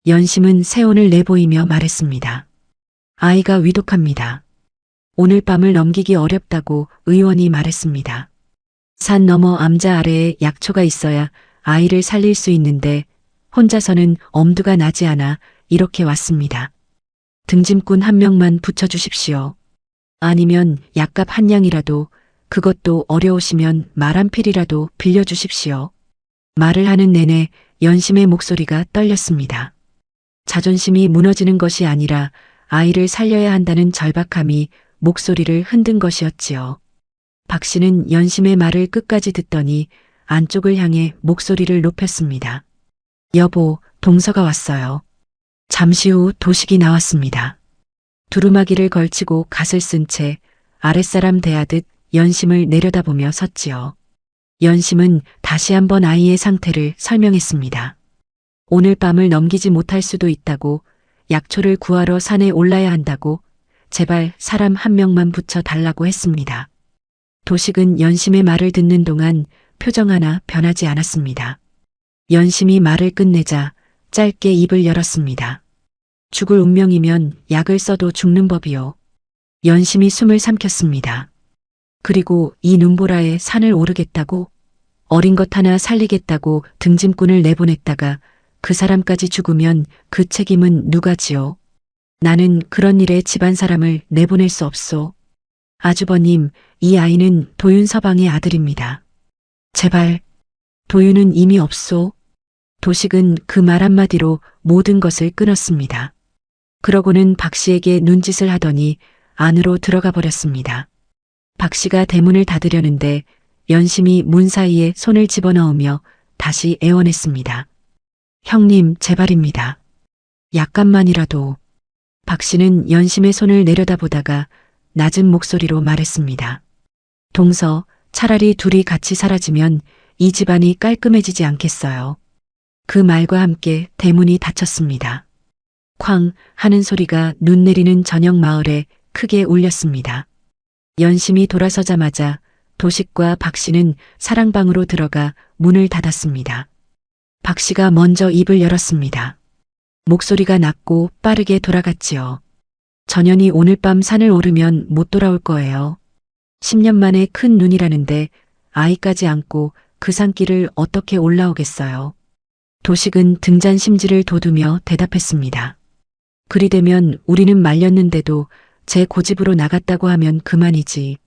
연심은 세온을 내보이며 말했습니다. 아이가 위독합니다. 오늘 밤을 넘기기 어렵다고 의원이 말했습니다. 산 너머 암자 아래에 약초가 있어야 아이를 살릴 수 있는데 혼자서는 엄두가 나지 않아 이렇게 왔습니다. 등짐꾼 한 명만 붙여주십시오. 아니면 약값 한 양이라도, 그것도 어려우시면 말 한 필이라도 빌려주십시오. 말을 하는 내내 연심의 목소리가 떨렸습니다. 자존심이 무너지는 것이 아니라 아이를 살려야 한다는 절박함이 목소리를 흔든 것이었지요. 박 씨는 연심의 말을 끝까지 듣더니 안쪽을 향해 목소리를 높였습니다. 여보, 동서가 왔어요. 잠시 후 도식이 나왔습니다. 두루마기를 걸치고 갓을 쓴 채 아랫사람 대하듯 연심을 내려다보며 섰지요. 연심은 다시 한번 아이의 상태를 설명했습니다. 오늘 밤을 넘기지 못할 수도 있다고, 약초를 구하러 산에 올라야 한다고, 제발 사람 한 명만 붙여 달라고 했습니다. 도식은 연심의 말을 듣는 동안 표정 하나 변하지 않았습니다. 연심이 말을 끝내자 짧게 입을 열었습니다. 죽을 운명이면 약을 써도 죽는 법이요. 연심이 숨을 삼켰습니다. 그리고 이 눈보라에 산을 오르겠다고, 어린 것 하나 살리겠다고 등짐꾼을 내보냈다가 그 사람까지 죽으면 그 책임은 누가 지요? 나는 그런 일에 집안 사람을 내보낼 수 없소. 아주버님, 이 아이는 도윤 서방의 아들입니다. 제발, 도윤은 이미 없소. 도식은 그 말 한마디로 모든 것을 끊었습니다. 그러고는 박 씨에게 눈짓을 하더니 안으로 들어가 버렸습니다. 박 씨가 대문을 닫으려는데 연심이 문 사이에 손을 집어넣으며 다시 애원했습니다. 형님, 제발입니다. 약간만이라도. 박 씨는 연심의 손을 내려다보다가 낮은 목소리로 말했습니다. 동서, 차라리 둘이 같이 사라지면 이 집안이 깔끔해지지 않겠어요. 그 말과 함께 대문이 닫혔습니다. 쾅 하는 소리가 눈 내리는 저녁 마을에 크게 울렸습니다. 연심이 돌아서자마자 도식과 박 씨는 사랑방으로 들어가 문을 닫았습니다. 박 씨가 먼저 입을 열었습니다. 목소리가 낮고 빠르게 돌아갔지요. 전현이 오늘 밤 산을 오르면 못 돌아올 거예요. 10년 만에 큰 눈이라는데 아이까지 안고 그 산길을 어떻게 올라오겠어요. 도식은 등잔 심지를 돋우며 대답했습니다. 그리 되면 우리는 말렸는데도 제 고집으로 나갔다고 하면 그만이지.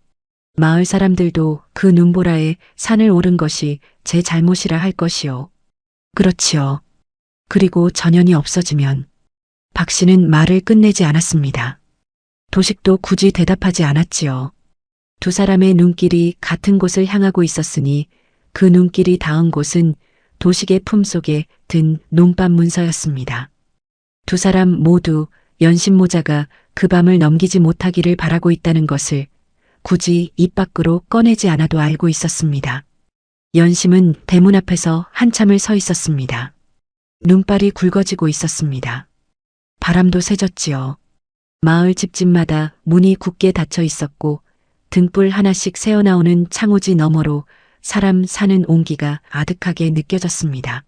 마을 사람들도 그 눈보라에 산을 오른 것이 제 잘못이라 할 것이요. 그렇지요. 그리고 전현이 없어지면. 박 씨는 말을 끝내지 않았습니다. 도식도 굳이 대답하지 않았지요. 두 사람의 눈길이 같은 곳을 향하고 있었으니 그 눈길이 닿은 곳은 도식의 품속에 든 논밤 문서였습니다. 두 사람 모두 연신모자가 그 밤을 넘기지 못하기를 바라고 있다는 것을 굳이 입 밖으로 꺼내지 않아도 알고 있었습니다. 연심은 대문 앞에서 한참을 서 있었습니다. 눈발이 굵어지고 있었습니다. 바람도 세졌지요. 마을 집집마다 문이 굳게 닫혀 있었고 등불 하나씩 새어나오는 창호지 너머로 사람 사는 온기가 아득하게 느껴졌습니다.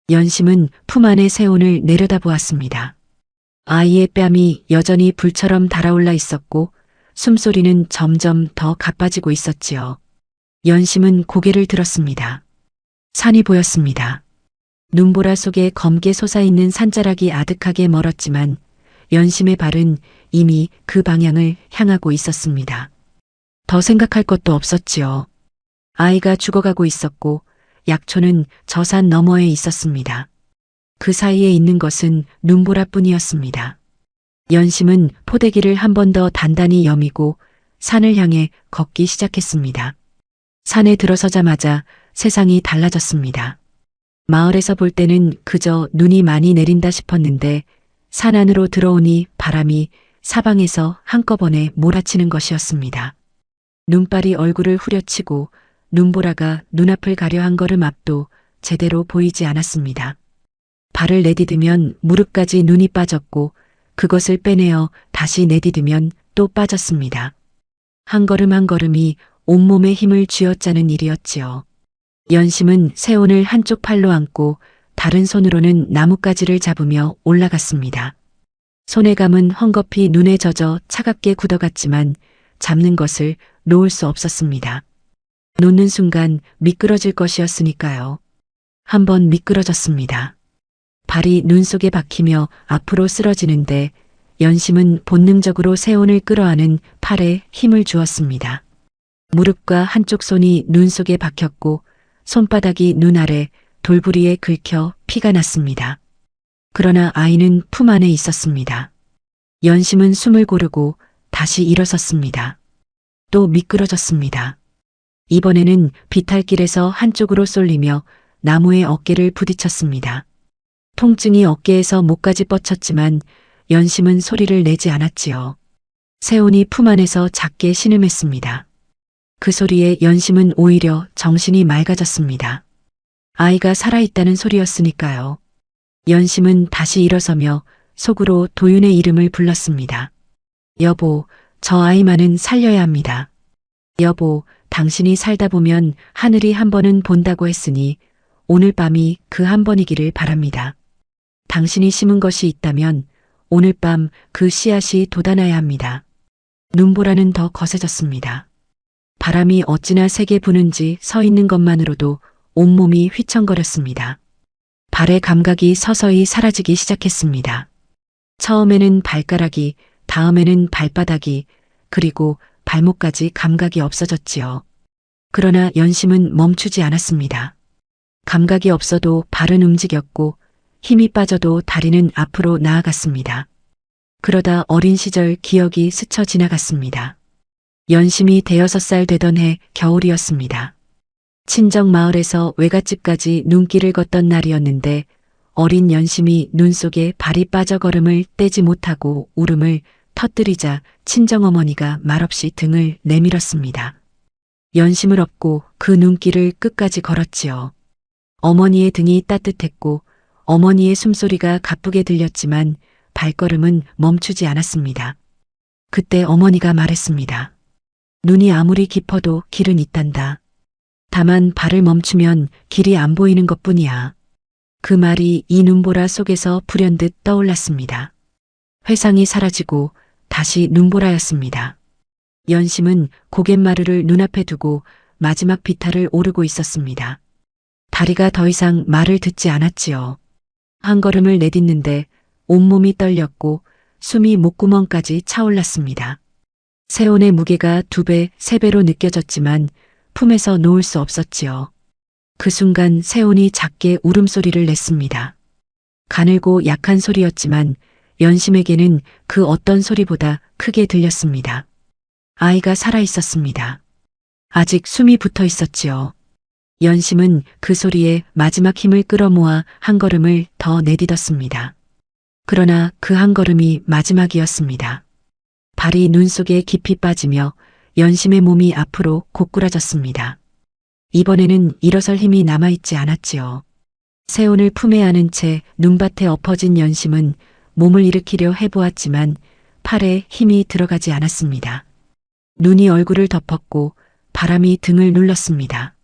연심은 품 안의 세온을 내려다보았습니다. 아이의 뺨이 여전히 불처럼 달아올라 있었고 숨소리는 점점 더 가빠지고 있었지요. 연심은 고개를 들었습니다. 산이 보였습니다. 눈보라 속에 검게 솟아있는 산자락이 아득하게 멀었지만 연심의 발은 이미 그 방향을 향하고 있었습니다. 더 생각할 것도 없었지요. 아이가 죽어가고 있었고 약초는 저 산 너머에 있었습니다. 그 사이에 있는 것은 눈보라뿐이었습니다. 연심은 포대기를 한 번 더 단단히 여미고 산을 향해 걷기 시작했습니다. 산에 들어서자마자 세상이 달라졌습니다. 마을에서 볼 때는 그저 눈이 많이 내린다 싶었는데 산 안으로 들어오니 바람이 사방에서 한꺼번에 몰아치는 것이었습니다. 눈발이 얼굴을 후려치고 눈보라가 눈앞을 가려 한 걸음 앞도 제대로 보이지 않았습니다. 발을 내디디면 무릎까지 눈이 빠졌고 그것을 빼내어 다시 내디디면 또 빠졌습니다. 한 걸음 한 걸음이 온몸에 힘을 쥐어짜는 일이었지요. 연심은 새온을 한쪽 팔로 안고 다른 손으로는 나뭇가지를 잡으며 올라갔습니다. 손에 감은 헝겊이 눈에 젖어 차갑게 굳어갔지만 잡는 것을 놓을 수 없었습니다. 놓는 순간 미끄러질 것이었으니까요. 한번 미끄러졌습니다. 발이 눈 속에 박히며 앞으로 쓰러지는데 연심은 본능적으로 새온을 끌어안은 팔에 힘을 주었습니다. 무릎과 한쪽 손이 눈 속에 박혔고 손바닥이 눈 아래 돌부리에 긁혀 피가 났습니다. 그러나 아이는 품 안에 있었습니다. 연심은 숨을 고르고 다시 일어섰습니다. 또 미끄러졌습니다. 이번에는 비탈길에서 한쪽으로 쏠리며 나무에 어깨를 부딪혔습니다. 통증이 어깨에서 목까지 뻗쳤지만 연심은 소리를 내지 않았지요. 새온이 품 안에서 작게 신음했습니다. 그 소리에 연심은 오히려 정신이 맑아졌습니다. 아이가 살아있다는 소리였으니까요. 연심은 다시 일어서며 속으로 도윤의 이름을 불렀습니다. 여보, 저 아이만은 살려야 합니다. 여보, 당신이 살다 보면 하늘이 한 번은 본다고 했으니 오늘 밤이 그 한 번이기를 바랍니다. 당신이 심은 것이 있다면 오늘 밤 그 씨앗이 돋아나야 합니다. 눈보라는 더 거세졌습니다. 바람이 어찌나 세게 부는지 서 있는 것만으로도 온몸이 휘청거렸습니다. 발의 감각이 서서히 사라지기 시작했습니다. 처음에는 발가락이, 다음에는 발바닥이, 그리고 발목까지 감각이 없어졌지요. 그러나 연심은 멈추지 않았습니다. 감각이 없어도 발은 움직였고 힘이 빠져도 다리는 앞으로 나아갔습니다. 그러다 어린 시절 기억이 스쳐 지나갔습니다. 연심이 5살 되던 해 겨울이었습니다. 친정 마을에서 외갓집까지 눈길을 걷던 날이었는데 어린 연심이 눈 속에 발이 빠져 걸음을 떼지 못하고 울음을 터뜨리자 친정어머니가 말없이 등을 내밀었습니다. 연심을 업고 그 눈길을 끝까지 걸었지요. 어머니의 등이 따뜻했고 어머니의 숨소리가 가쁘게 들렸지만 발걸음은 멈추지 않았습니다. 그때 어머니가 말했습니다. 눈이 아무리 깊어도 길은 있단다. 다만 발을 멈추면 길이 안 보이는 것뿐이야. 그 말이 이 눈보라 속에서 불현듯 떠올랐습니다. 회상이 사라지고 다시 눈보라였습니다. 연심은 고갯마루를 눈앞에 두고 마지막 비탈을 오르고 있었습니다. 다리가 더 이상 말을 듣지 않았지요. 한 걸음을 내딛는데 온몸이 떨렸고 숨이 목구멍까지 차올랐습니다. 새온의 무게가 2배, 3배로 느껴졌지만 품에서 놓을 수 없었지요. 그 순간 새온이 작게 울음소리를 냈습니다. 가늘고 약한 소리였지만 연심에게는 그 어떤 소리보다 크게 들렸습니다. 아이가 살아 있었습니다. 아직 숨이 붙어 있었지요. 연심은 그 소리에 마지막 힘을 끌어모아 한 걸음을 더 내딛었습니다. 그러나 그 한 걸음이 마지막이었습니다. 발이 눈 속에 깊이 빠지며 연심의 몸이 앞으로 고꾸라졌습니다. 이번에는 일어설 힘이 남아있지 않았지요. 새온을 품에 안은 채 눈밭에 엎어진 연심은 몸을 일으키려 해보았지만 팔에 힘이 들어가지 않았습니다. 눈이 얼굴을 덮었고 바람이 등을 눌렀습니다.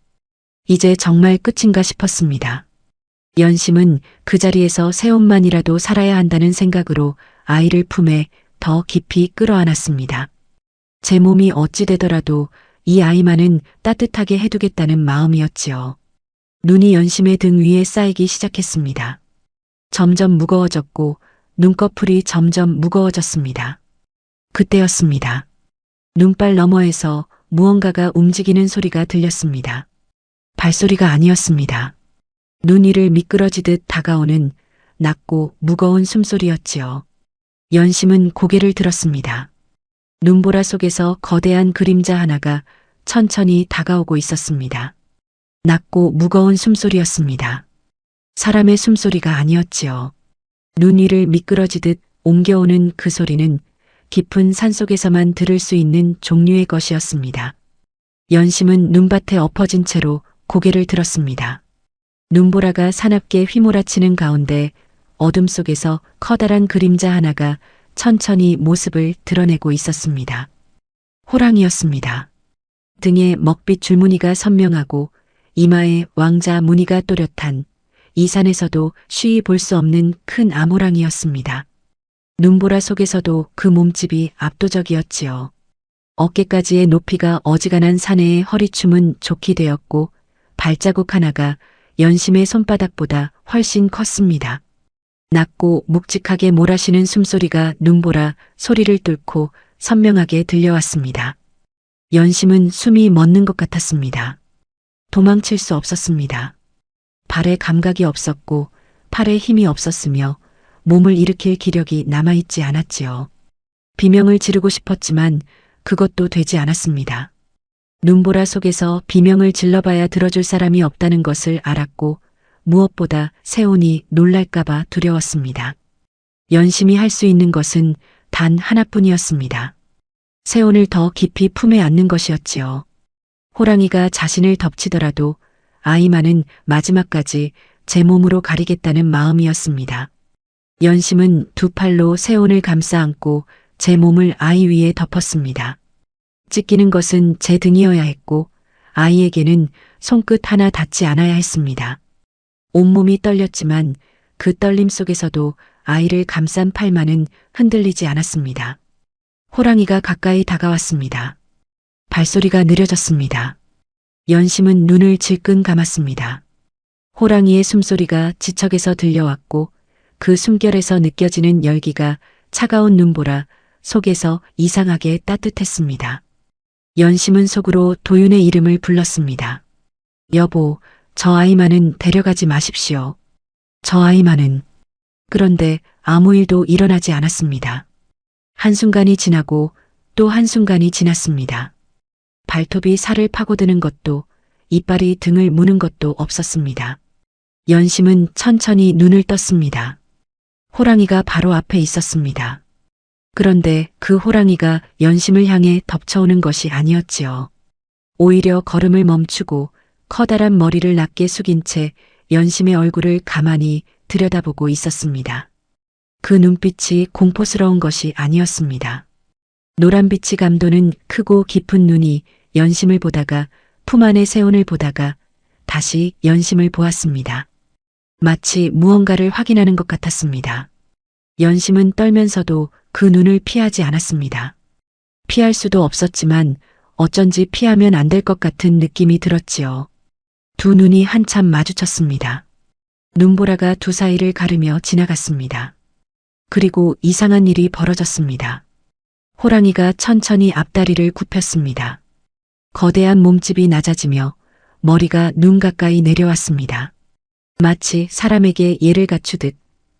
이제 정말 끝인가 싶었습니다. 연심은 그 자리에서 새온만이라도 살아야 한다는 생각으로 아이를 품에 더 깊이 끌어안았습니다. 제 몸이 어찌 되더라도 이 아이만은 따뜻하게 해두겠다는 마음이었지요. 눈이 연심의 등 위에 쌓이기 시작했습니다. 점점 무거워졌고 눈꺼풀이 점점 무거워졌습니다. 그때였습니다. 눈발 너머에서 무언가가 움직이는 소리가 들렸습니다. 발소리가 아니었습니다. 눈 위를 미끄러지듯 다가오는 낮고 무거운 숨소리였지요. 연심은 고개를 들었습니다. 눈보라 속에서 거대한 그림자 하나가 천천히 다가오고 있었습니다. 낮고 무거운 숨소리였습니다. 사람의 숨소리가 아니었지요. 눈 위를 미끄러지듯 옮겨오는 그 소리는 깊은 산속에서만 들을 수 있는 종류의 것이었습니다. 연심은 눈밭에 엎어진 채로 고개를 들었습니다. 눈보라가 사납게 휘몰아치는 가운데 어둠 속에서 커다란 그림자 하나가 천천히 모습을 드러내고 있었습니다. 호랑이였습니다. 등에 먹빛 줄무늬가 선명하고 이마에 왕자 무늬가 또렷한 이 산에서도 쉬이 볼 수 없는 큰 암호랑이였습니다. 눈보라 속에서도 그 몸집이 압도적이었지요. 어깨까지의 높이가 어지간한 사내의 허리춤은 좋게 되었고 발자국 하나가 연심의 손바닥보다 훨씬 컸습니다. 낮고 묵직하게 몰아쉬는 숨소리가 눈보라 소리를 뚫고 선명하게 들려왔습니다. 연심은 숨이 멎는 것 같았습니다. 도망칠 수 없었습니다. 발에 감각이 없었고 팔에 힘이 없었으며 몸을 일으킬 기력이 남아있지 않았지요. 비명을 지르고 싶었지만 그것도 되지 않았습니다. 눈보라 속에서 비명을 질러봐야 들어줄 사람이 없다는 것을 알았고 무엇보다 세온이 놀랄까봐 두려웠습니다. 연심이 할 수 있는 것은 단 하나뿐이었습니다. 세온을 더 깊이 품에 안는 것이었지요. 호랑이가 자신을 덮치더라도 아이만은 마지막까지 제 몸으로 가리겠다는 마음이었습니다. 연심은 두 팔로 세온을 감싸 안고 제 몸을 아이 위에 덮었습니다. 찢기는 것은 제 등이어야 했고 아이에게는 손끝 하나 닿지 않아야 했습니다. 온몸이 떨렸지만 그 떨림 속에서도 아이를 감싼 팔만은 흔들리지 않았습니다. 호랑이가 가까이 다가왔습니다. 발소리가 느려졌습니다. 연심은 눈을 질끈 감았습니다. 호랑이의 숨소리가 지척에서 들려왔고 그 숨결에서 느껴지는 열기가 차가운 눈보라 속에서 이상하게 따뜻했습니다. 연심은 속으로 도윤의 이름을 불렀습니다. 여보, 저 아이만은 데려가지 마십시오. 저 아이만은. 그런데 아무 일도 일어나지 않았습니다. 한순간이 지나고 또 한순간이 지났습니다. 발톱이 살을 파고드는 것도 이빨이 등을 무는 것도 없었습니다. 연심은 천천히 눈을 떴습니다. 호랑이가 바로 앞에 있었습니다. 그런데 그 호랑이가 연심을 향해 덮쳐오는 것이 아니었지요. 오히려 걸음을 멈추고 커다란 머리를 낮게 숙인 채 연심의 얼굴을 가만히 들여다보고 있었습니다. 그 눈빛이 공포스러운 것이 아니었습니다. 노란빛이 감도는 크고 깊은 눈이 연심을 보다가 품 안의 세온을 보다가 다시 연심을 보았습니다. 마치 무언가를 확인하는 것 같았습니다. 연심은 떨면서도 그 눈을 피하지 않았습니다. 피할 수도 없었지만 어쩐지 피하면 안 될 것 같은 느낌이 들었지요. 두 눈이 한참 마주쳤습니다. 눈보라가 두 사이를 가르며 지나갔습니다. 그리고 이상한 일이 벌어졌습니다. 호랑이가 천천히 앞다리를 굽혔습니다. 거대한 몸집이 낮아지며 머리가 눈 가까이 내려왔습니다. 마치 사람에게 예를 갖추듯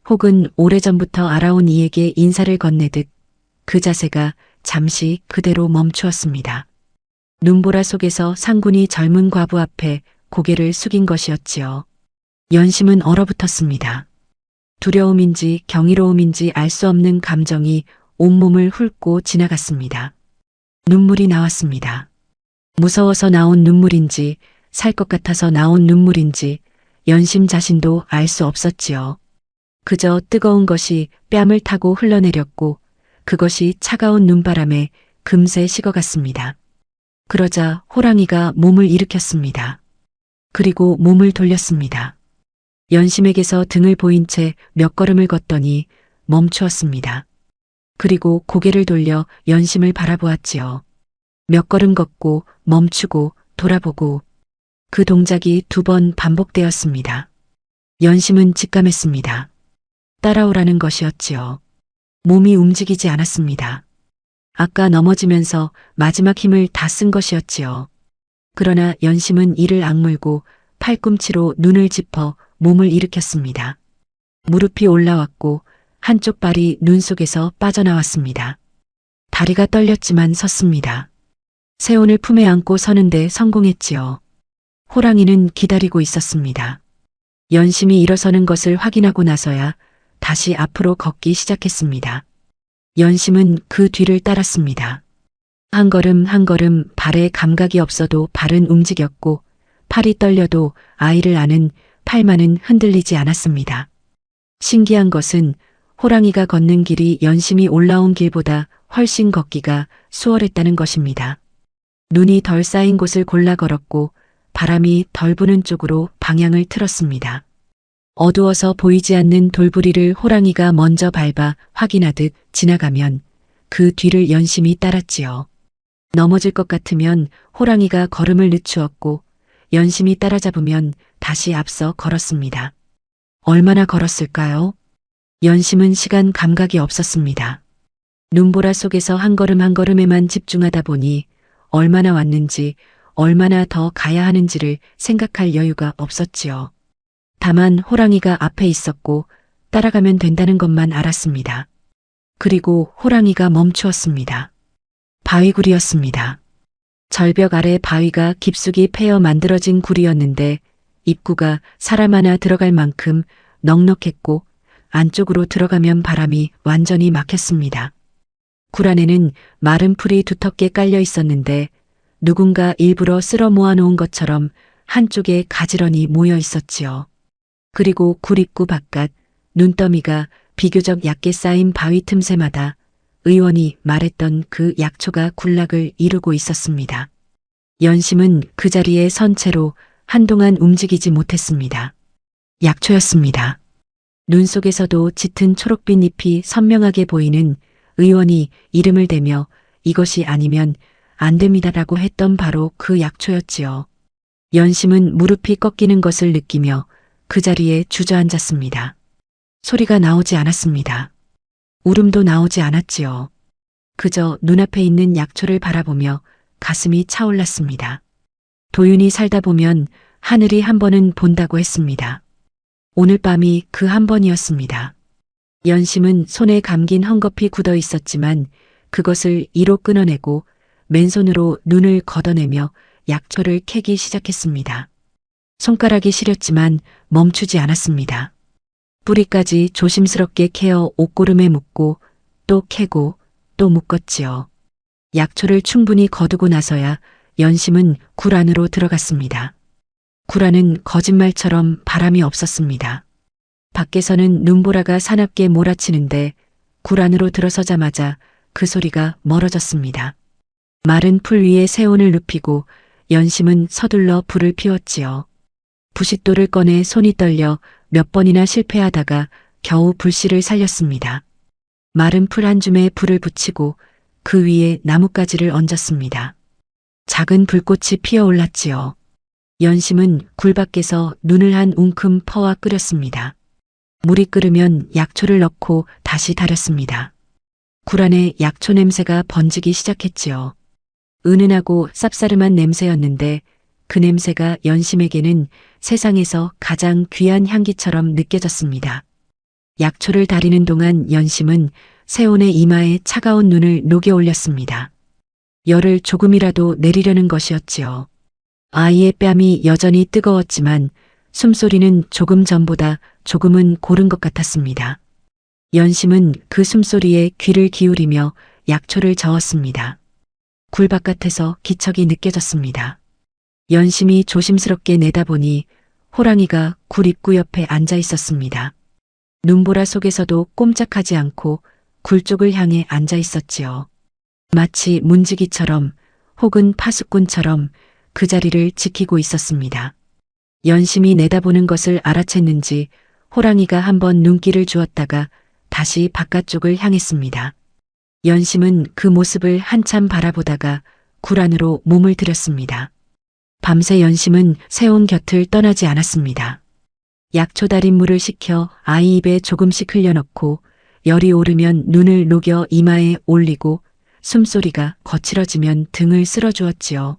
혹은 오래전부터 알아온 이에게 인사를 건네듯 그 자세가 잠시 그대로 멈추었습니다. 눈보라 속에서 상군이 젊은 과부 앞에 고개를 숙인 것이었지요. 연심은 얼어붙었습니다. 두려움인지 경이로움인지 알 수 없는 감정이 온몸을 훑고 지나갔습니다. 눈물이 나왔습니다. 무서워서 나온 눈물인지 살 것 같아서 나온 눈물인지 연심 자신도 알 수 없었지요. 그저 뜨거운 것이 뺨을 타고 흘러내렸고 그것이 차가운 눈바람에 금세 식어갔습니다. 그러자 호랑이가 몸을 일으켰습니다. 그리고 몸을 돌렸습니다. 연심에게서 등을 보인 채 몇 걸음을 걷더니 멈추었습니다. 그리고 고개를 돌려 연심을 바라보았지요. 몇 걸음 걷고 멈추고 돌아보고 그 동작이 2번 반복되었습니다. 연심은 직감했습니다. 따라오라는 것이었지요. 몸이 움직이지 않았습니다. 아까 넘어지면서 마지막 힘을 다 쓴 것이었지요. 그러나 연심은 이를 악물고 팔꿈치로 눈을 짚어 몸을 일으켰습니다. 무릎이 올라왔고 한쪽 발이 눈 속에서 빠져나왔습니다. 다리가 떨렸지만 섰습니다. 세온을 품에 안고 서는데 성공했지요. 호랑이는 기다리고 있었습니다. 연심이 일어서는 것을 확인하고 나서야 다시 앞으로 걷기 시작했습니다. 연심은 그 뒤를 따랐습니다. 한 걸음 한 걸음 발에 감각이 없어도 발은 움직였고 팔이 떨려도 아이를 안은 팔만은 흔들리지 않았습니다. 신기한 것은 호랑이가 걷는 길이 연심이 올라온 길보다 훨씬 걷기가 수월했다는 것입니다. 눈이 덜 쌓인 곳을 골라 걸었고 바람이 덜 부는 쪽으로 방향을 틀었습니다. 어두워서 보이지 않는 돌부리를 호랑이가 먼저 밟아 확인하듯 지나가면 그 뒤를 연심이 따랐지요. 넘어질 것 같으면 호랑이가 걸음을 늦추었고 연심이 따라잡으면 다시 앞서 걸었습니다. 얼마나 걸었을까요? 연심은 시간 감각이 없었습니다. 눈보라 속에서 한 걸음 한 걸음에만 집중하다 보니 얼마나 왔는지 얼마나 더 가야 하는지를 생각할 여유가 없었지요. 다만 호랑이가 앞에 있었고 따라가면 된다는 것만 알았습니다. 그리고 호랑이가 멈추었습니다. 바위굴이었습니다. 절벽 아래 바위가 깊숙이 패여 만들어진 굴이었는데 입구가 사람 하나 들어갈 만큼 넉넉했고 안쪽으로 들어가면 바람이 완전히 막혔습니다. 굴 안에는 마른 풀이 두텁게 깔려 있었는데 누군가 일부러 쓸어 모아놓은 것처럼 한쪽에 가지런히 모여 있었지요. 그리고 굴 입구 바깥 눈더미가 비교적 얕게 쌓인 바위 틈새마다 의원이 말했던 그 약초가 군락을 이루고 있었습니다. 연심은 그 자리에 선 채로 한동안 움직이지 못했습니다. 약초였습니다. 눈 속에서도 짙은 초록빛 잎이 선명하게 보이는 의원이 이름을 대며 이것이 아니면 안 됩니다라고 했던 바로 그 약초였지요. 연심은 무릎이 꺾이는 것을 느끼며 그 자리에 주저앉았습니다. 소리가 나오지 않았습니다. 울음도 나오지 않았지요. 그저 눈앞에 있는 약초를 바라보며 가슴이 차올랐습니다. 도윤이 살다 보면 하늘이 한 번은 본다고 했습니다. 오늘 밤이 그 한 번이었습니다. 연심은 손에 감긴 헝겊이 굳어 있었지만 그것을 이로 끊어내고 맨손으로 눈을 걷어내며 약초를 캐기 시작했습니다. 손가락이 시렸지만 멈추지 않았습니다. 뿌리까지 조심스럽게 캐어 옷고름에 묶고 또 캐고 또 묶었지요. 약초를 충분히 거두고 나서야 연심은 굴 안으로 들어갔습니다. 굴 안은 거짓말처럼 바람이 없었습니다. 밖에서는 눈보라가 사납게 몰아치는데 굴 안으로 들어서자마자 그 소리가 멀어졌습니다. 마른 풀 위에 새온을 눕히고 연심은 서둘러 불을 피웠지요. 부싯돌을 꺼내 손이 떨려 몇 번이나 실패하다가 겨우 불씨를 살렸습니다. 마른 풀 한 줌에 불을 붙이고 그 위에 나뭇가지를 얹었습니다. 작은 불꽃이 피어올랐지요. 연심은 굴 밖에서 눈을 한 웅큼 퍼와 끓였습니다. 물이 끓으면 약초를 넣고 다시 달였습니다. 굴 안에 약초 냄새가 번지기 시작했지요. 은은하고 쌉싸름한 냄새였는데 그 냄새가 연심에게는 세상에서 가장 귀한 향기처럼 느껴졌습니다. 약초를 다리는 동안 연심은 새온의 이마에 차가운 눈을 녹여 올렸습니다. 열을 조금이라도 내리려는 것이었지요. 아이의 뺨이 여전히 뜨거웠지만 숨소리는 조금 전보다 조금은 고른 것 같았습니다. 연심은 그 숨소리에 귀를 기울이며 약초를 저었습니다. 굴 바깥에서 기척이 느껴졌습니다. 연심이 조심스럽게 내다보니 호랑이가 굴 입구 옆에 앉아 있었습니다. 눈보라 속에서도 꼼짝하지 않고 굴 쪽을 향해 앉아 있었지요. 마치 문지기처럼 혹은 파수꾼처럼 그 자리를 지키고 있었습니다. 연심이 내다보는 것을 알아챘는지 호랑이가 한번 눈길을 주었다가 다시 바깥쪽을 향했습니다. 연심은 그 모습을 한참 바라보다가 굴 안으로 몸을 들였습니다. 밤새 연심은 새온 곁을 떠나지 않았습니다. 약초 달인 물을 식혀 아이 입에 조금씩 흘려넣고 열이 오르면 눈을 녹여 이마에 올리고 숨소리가 거칠어지면 등을 쓸어주었지요.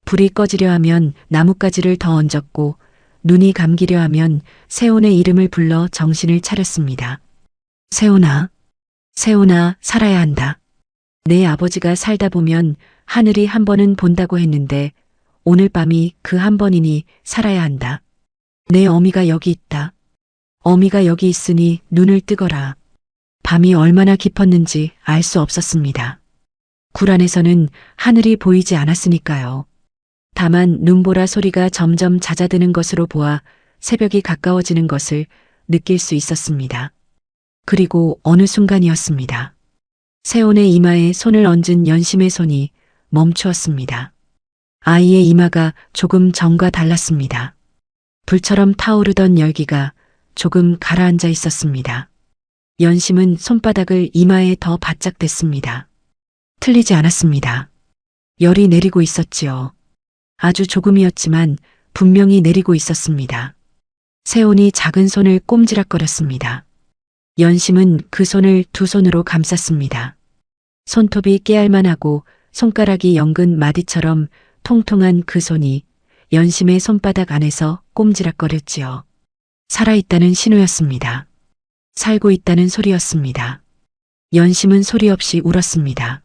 불이 꺼지려 하면 나뭇가지를 더 얹었고 눈이 감기려 하면 새온의 이름을 불러 정신을 차렸습니다. 새온아, 새온아, 살아야 한다. 내 아버지가 살다 보면 하늘이 한 번은 본다고 했는데 오늘 밤이 그 한 번이니 살아야 한다. 내 어미가 여기 있다. 어미가 여기 있으니 눈을 뜨거라. 밤이 얼마나 깊었는지 알 수 없었습니다. 굴 안에서는 하늘이 보이지 않았으니까요. 다만 눈보라 소리가 점점 잦아드는 것으로 보아 새벽이 가까워지는 것을 느낄 수 있었습니다. 그리고 어느 순간이었습니다. 새온의 이마에 손을 얹은 연심의 손이 멈추었습니다. 아이의 이마가 조금 전과 달랐습니다. 불처럼 타오르던 열기가 조금 가라앉아 있었습니다. 연심은 손바닥을 이마에 더 바짝 댔습니다. 틀리지 않았습니다. 열이 내리고 있었지요. 아주 조금이었지만 분명히 내리고 있었습니다. 세온이 작은 손을 꼼지락거렸습니다. 연심은 그 손을 두 손으로 감쌌습니다. 손톱이 깨알만하고 손가락이 연근 마디처럼 통통한 그 손이 연심의 손바닥 안에서 꼼지락거렸지요. 살아있다는 신호였습니다. 살고 있다는 소리였습니다. 연심은 소리 없이 울었습니다.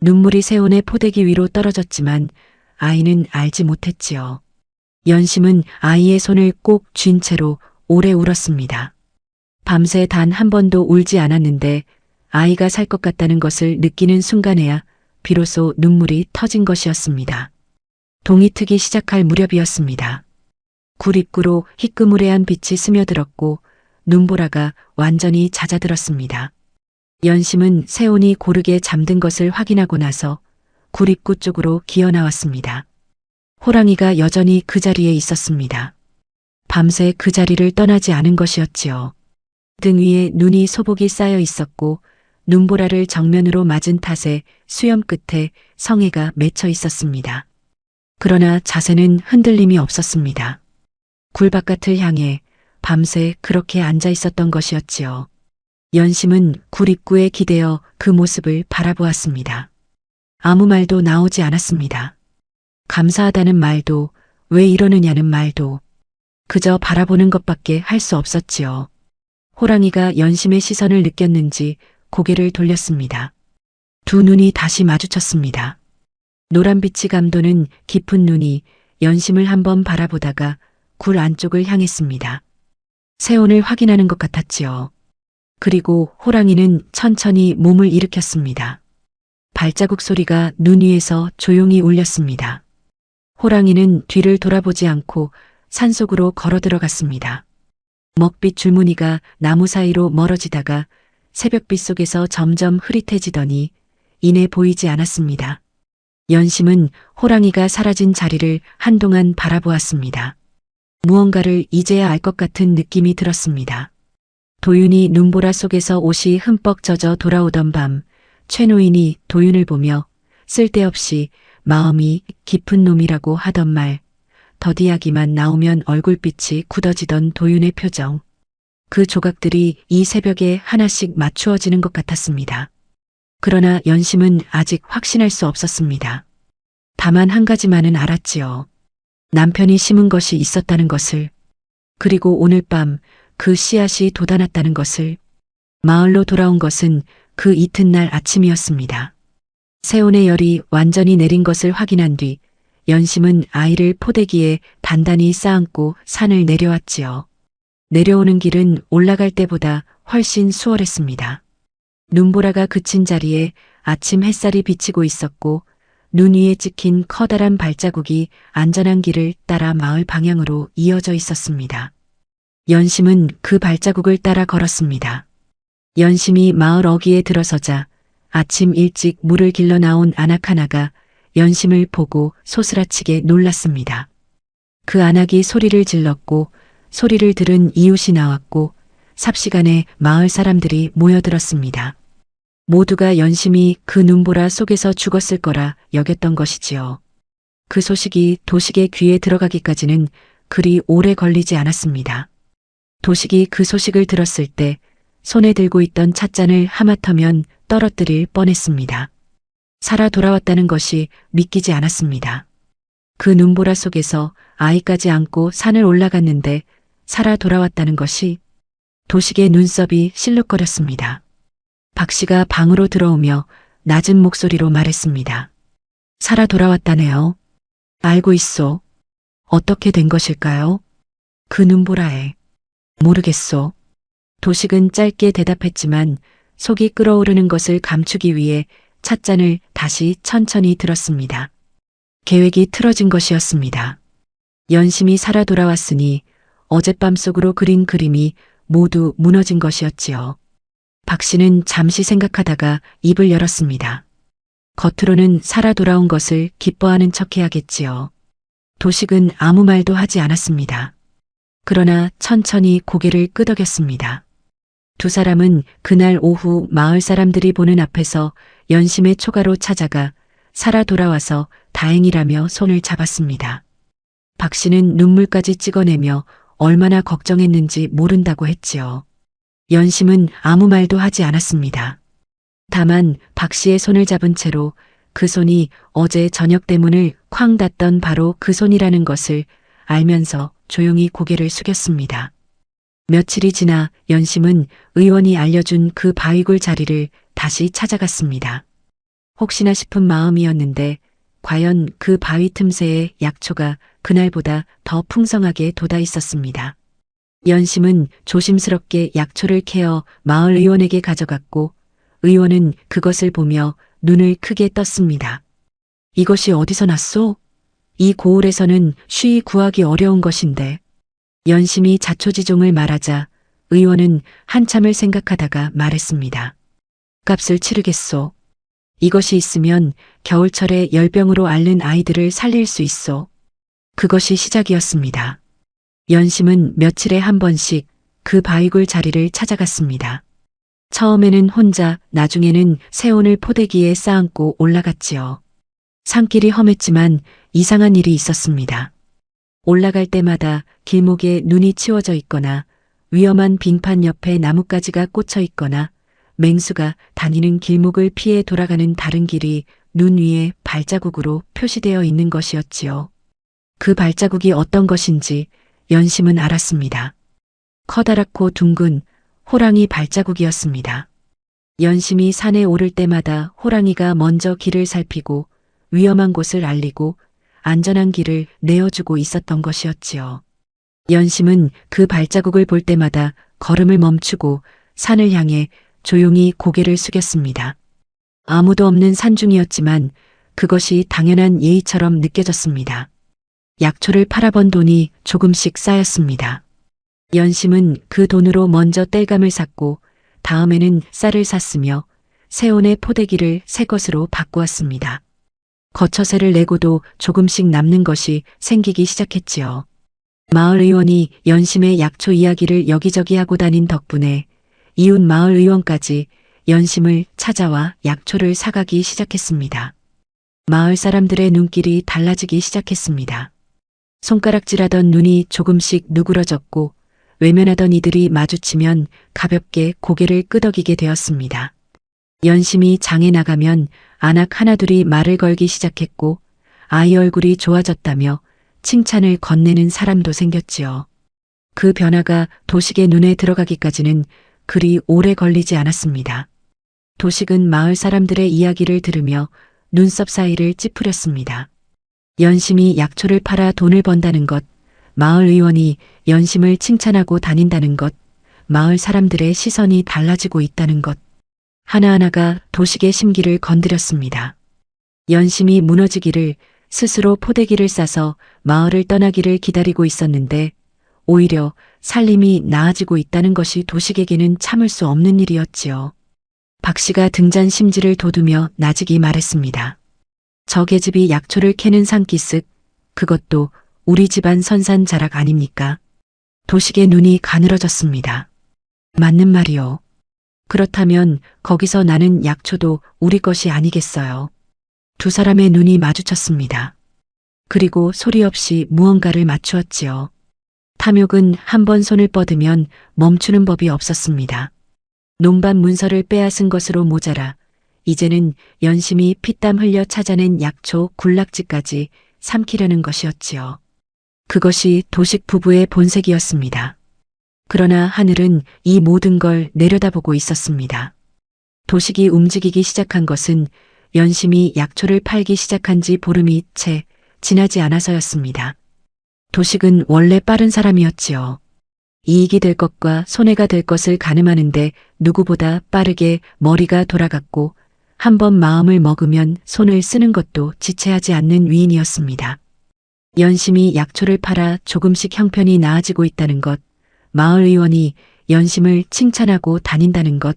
눈물이 세온의 포대기 위로 떨어졌지만 아이는 알지 못했지요. 연심은 아이의 손을 꼭 쥔 채로 오래 울었습니다. 밤새 단 한 번도 울지 않았는데 아이가 살 것 같다는 것을 느끼는 순간에야 비로소 눈물이 터진 것이었습니다. 동이 트기 시작할 무렵이었습니다. 굴 입구로 희끄무레한 빛이 스며들었고 눈보라가 완전히 잦아들었습니다. 연심은 세온이 고르게 잠든 것을 확인하고 나서 굴 입구 쪽으로 기어나왔습니다. 호랑이가 여전히 그 자리에 있었습니다. 밤새 그 자리를 떠나지 않은 것이었지요. 등 위에 눈이 소복이 쌓여 있었고 눈보라를 정면으로 맞은 탓에 수염 끝에 성에가 맺혀 있었습니다. 그러나 자세는 흔들림이 없었습니다. 굴 바깥을 향해 밤새 그렇게 앉아 있었던 것이었지요. 연심은 굴 입구에 기대어 그 모습을 바라보았습니다. 아무 말도 나오지 않았습니다. 감사하다는 말도, 왜 이러느냐는 말도, 그저 바라보는 것밖에 할 수 없었지요. 호랑이가 연심의 시선을 느꼈는지 고개를 돌렸습니다. 두 눈이 다시 마주쳤습니다. 노란빛이 감도는 깊은 눈이 연심을 한번 바라보다가 굴 안쪽을 향했습니다. 세온을 확인하는 것 같았지요. 그리고 호랑이는 천천히 몸을 일으켰습니다. 발자국 소리가 눈 위에서 조용히 울렸습니다. 호랑이는 뒤를 돌아보지 않고 산속으로 걸어 들어갔습니다. 먹빛 줄무늬가 나무 사이로 멀어지다가 새벽빛 속에서 점점 흐릿해지더니 이내 보이지 않았습니다. 연심은 호랑이가 사라진 자리를 한동안 바라보았습니다. 무언가를 이제야 알 것 같은 느낌이 들었습니다. 도윤이 눈보라 속에서 옷이 흠뻑 젖어 돌아오던 밤, 최노인이 도윤을 보며 쓸데없이 마음이 깊은 놈이라고 하던 말, 더디하기만 나오면 얼굴빛이 굳어지던 도윤의 표정. 그 조각들이 이 새벽에 하나씩 맞추어지는 것 같았습니다. 그러나 연심은 아직 확신할 수 없었습니다. 다만 한 가지만은 알았지요. 남편이 심은 것이 있었다는 것을, 그리고 오늘 밤 그 씨앗이 돋아났다는 것을. 마을로 돌아온 것은 그 이튿날 아침이었습니다. 세온의 열이 완전히 내린 것을 확인한 뒤 연심은 아이를 포대기에 단단히 쌓안고 산을 내려왔지요. 내려오는 길은 올라갈 때보다 훨씬 수월했습니다. 눈보라가 그친 자리에 아침 햇살이 비치고 있었고 눈 위에 찍힌 커다란 발자국이 안전한 길을 따라 마을 방향으로 이어져 있었습니다. 연심은 그 발자국을 따라 걸었습니다. 연심이 마을 어귀에 들어서자 아침 일찍 물을 길러 나온 아낙 하나가 연심을 보고 소스라치게 놀랐습니다. 그 아낙이 소리를 질렀고 소리를 들은 이웃이 나왔고 삽시간에 마을 사람들이 모여들었습니다. 모두가 연심이 그 눈보라 속에서 죽었을 거라 여겼던 것이지요. 그 소식이 도식의 귀에 들어가기까지는 그리 오래 걸리지 않았습니다. 도식이 그 소식을 들었을 때 손에 들고 있던 찻잔을 하마터면 떨어뜨릴 뻔했습니다. 살아 돌아왔다는 것이 믿기지 않았습니다. 그 눈보라 속에서 아이까지 안고 산을 올라갔는데 살아 돌아왔다는 것이. 도식의 눈썹이 실룩거렸습니다. 박 씨가 방으로 들어오며 낮은 목소리로 말했습니다. 살아 돌아왔다네요. 알고 있소. 어떻게 된 것일까요? 그 눈보라에. 모르겠소. 도식은 짧게 대답했지만 속이 끓어오르는 것을 감추기 위해 찻잔을 다시 천천히 들었습니다. 계획이 틀어진 것이었습니다. 연심이 살아 돌아왔으니 어젯밤 속으로 그린 그림이 모두 무너진 것이었지요. 박 씨는 잠시 생각하다가 입을 열었습니다. 겉으로는 살아 돌아온 것을 기뻐하는 척해야겠지요. 도식은 아무 말도 하지 않았습니다. 그러나 천천히 고개를 끄덕였습니다. 두 사람은 그날 오후 마을 사람들이 보는 앞에서 연심의 초가로 찾아가 살아 돌아와서 다행이라며 손을 잡았습니다. 박 씨는 눈물까지 찍어내며 얼마나 걱정했는지 모른다고 했지요. 연심은 아무 말도 하지 않았습니다. 다만 박 씨의 손을 잡은 채로 그 손이 어제 저녁 대문을 쾅 닫던 바로 그 손이라는 것을 알면서 조용히 고개를 숙였습니다. 며칠이 지나 연심은 의원이 알려준 그 바위굴 자리를 다시 찾아갔습니다. 혹시나 싶은 마음이었는데 과연 그 바위 틈새에 약초가 그날보다 더 풍성하게 돋아 있었습니다. 연심은 조심스럽게 약초를 캐어 마을 의원에게 가져갔고 의원은 그것을 보며 눈을 크게 떴습니다. 이것이 어디서 났소? 이 고을에서는 쉬이 구하기 어려운 것인데. 연심이 자초지종을 말하자 의원은 한참을 생각하다가 말했습니다. 값을 치르겠소. 이것이 있으면 겨울철에 열병으로 앓는 아이들을 살릴 수 있소. 그것이 시작이었습니다. 연심은 며칠에 한 번씩 그 바위굴 자리를 찾아갔습니다. 처음에는 혼자, 나중에는 새온을 포대기에 쌓아안고 올라갔지요. 산길이 험했지만 이상한 일이 있었습니다. 올라갈 때마다 길목에 눈이 치워져 있거나 위험한 빙판 옆에 나뭇가지가 꽂혀 있거나 맹수가 다니는 길목을 피해 돌아가는 다른 길이 눈 위에 발자국으로 표시되어 있는 것이었지요. 그 발자국이 어떤 것인지 연심은 알았습니다. 커다랗고 둥근 호랑이 발자국이었습니다. 연심이 산에 오를 때마다 호랑이가 먼저 길을 살피고 위험한 곳을 알리고 안전한 길을 내어주고 있었던 것이었지요. 연심은 그 발자국을 볼 때마다 걸음을 멈추고 산을 향해 조용히 고개를 숙였습니다. 아무도 없는 산중이었지만 그것이 당연한 예의처럼 느껴졌습니다. 약초를 팔아번 돈이 조금씩 쌓였습니다. 연심은 그 돈으로 먼저 땔감을 샀고 다음에는 쌀을 샀으며 새온의 포대기를 새 것으로 바꾸었습니다. 거처세를 내고도 조금씩 남는 것이 생기기 시작했지요. 마을 의원이 연심의 약초 이야기를 여기저기 하고 다닌 덕분에 이웃 마을 의원까지 연심을 찾아와 약초를 사가기 시작했습니다. 마을 사람들의 눈길이 달라지기 시작했습니다. 손가락질하던 눈이 조금씩 누그러졌고 외면하던 이들이 마주치면 가볍게 고개를 끄덕이게 되었습니다. 연심이 장에 나가면 안악 하나둘이 말을 걸기 시작했고 아이 얼굴이 좋아졌다며 칭찬을 건네는 사람도 생겼지요. 그 변화가 도식의 눈에 들어가기까지는 그리 오래 걸리지 않았습니다. 도식은 마을 사람들의 이야기를 들으며 눈썹 사이를 찌푸렸습니다. 연심이 약초를 팔아 돈을 번다는 것, 마을 의원이 연심을 칭찬하고 다닌다는 것, 마을 사람들의 시선이 달라지고 있다는 것, 하나하나가 도식의 심기를 건드렸습니다. 연심이 무너지기를 스스로 포대기를 싸서 마을을 떠나기를 기다리고 있었는데 오히려 살림이 나아지고 있다는 것이 도식에게는 참을 수 없는 일이었지요. 박 씨가 등잔 심지를 돋우며 나직이 말했습니다. 저 계집이 약초를 캐는 산기슭, 그것도 우리 집안 선산 자락 아닙니까? 도식의 눈이 가늘어졌습니다. 맞는 말이요. 그렇다면 거기서 나는 약초도 우리 것이 아니겠어요. 두 사람의 눈이 마주쳤습니다. 그리고 소리 없이 무언가를 맞추었지요. 탐욕은 한 번 손을 뻗으면 멈추는 법이 없었습니다. 농반 문서를 빼앗은 것으로 모자라 이제는 연심이 피땀 흘려 찾아낸 약초 굴락지까지 삼키려는 것이었지요. 그것이 도식 부부의 본색이었습니다. 그러나 하늘은 이 모든 걸 내려다보고 있었습니다. 도식이 움직이기 시작한 것은 연심이 약초를 팔기 시작한 지 보름이 채 지나지 않아서였습니다. 도식은 원래 빠른 사람이었지요. 이익이 될 것과 손해가 될 것을 가늠하는데 누구보다 빠르게 머리가 돌아갔고 한 번 마음을 먹으면 손을 쓰는 것도 지체하지 않는 위인이었습니다. 연심이 약초를 팔아 조금씩 형편이 나아지고 있다는 것, 마을 의원이 연심을 칭찬하고 다닌다는 것,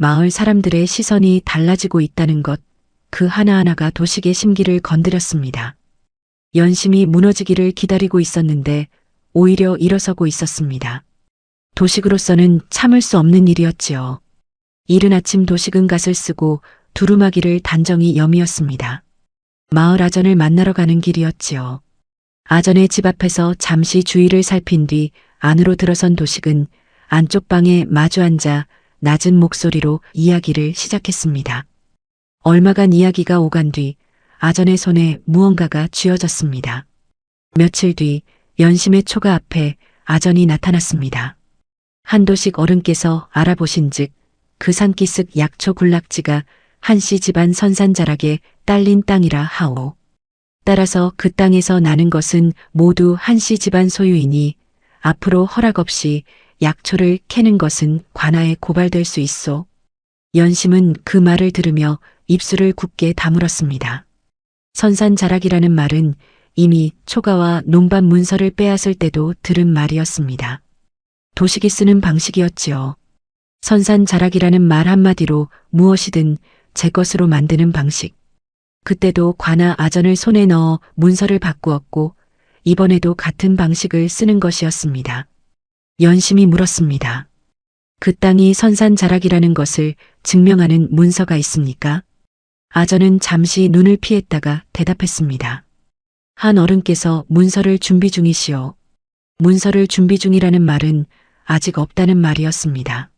마을 사람들의 시선이 달라지고 있다는 것, 그 하나하나가 도식의 심기를 건드렸습니다. 연심이 무너지기를 기다리고 있었는데 오히려 일어서고 있었습니다. 도식으로서는 참을 수 없는 일이었지요. 이른 아침 도식은 갓을 쓰고 두루마기를 단정히 여미었습니다. 마을 아전을 만나러 가는 길이었지요. 아전의 집 앞에서 잠시 주위를 살핀 뒤 안으로 들어선 도식은 안쪽 방에 마주 앉아 낮은 목소리로 이야기를 시작했습니다. 얼마간 이야기가 오간 뒤 아전의 손에 무언가가 쥐어졌습니다. 며칠 뒤 연심의 초가 앞에 아전이 나타났습니다. 한도식 어른께서 알아보신즉 그 산기슭 약초 군락지가 한씨 집안 선산자락에 딸린 땅이라 하오. 따라서 그 땅에서 나는 것은 모두 한씨 집안 소유이니 앞으로 허락 없이 약초를 캐는 것은 관아에 고발될 수 있소. 연심은 그 말을 들으며 입술을 굳게 다물었습니다. 선산자락이라는 말은 이미 초가와 논밭 문서를 빼앗을 때도 들은 말이었습니다. 도식이 쓰는 방식이었지요. 선산자락이라는 말 한마디로 무엇이든 제 것으로 만드는 방식. 그때도 관아 아전을 손에 넣어 문서를 바꾸었고 이번에도 같은 방식을 쓰는 것이었습니다. 연심이 물었습니다. 그 땅이 선산자락이라는 것을 증명하는 문서가 있습니까? 아전은 잠시 눈을 피했다가 대답했습니다. 한 어른께서 문서를 준비 중이시오. 문서를 준비 중이라는 말은 아직 없다는 말이었습니다.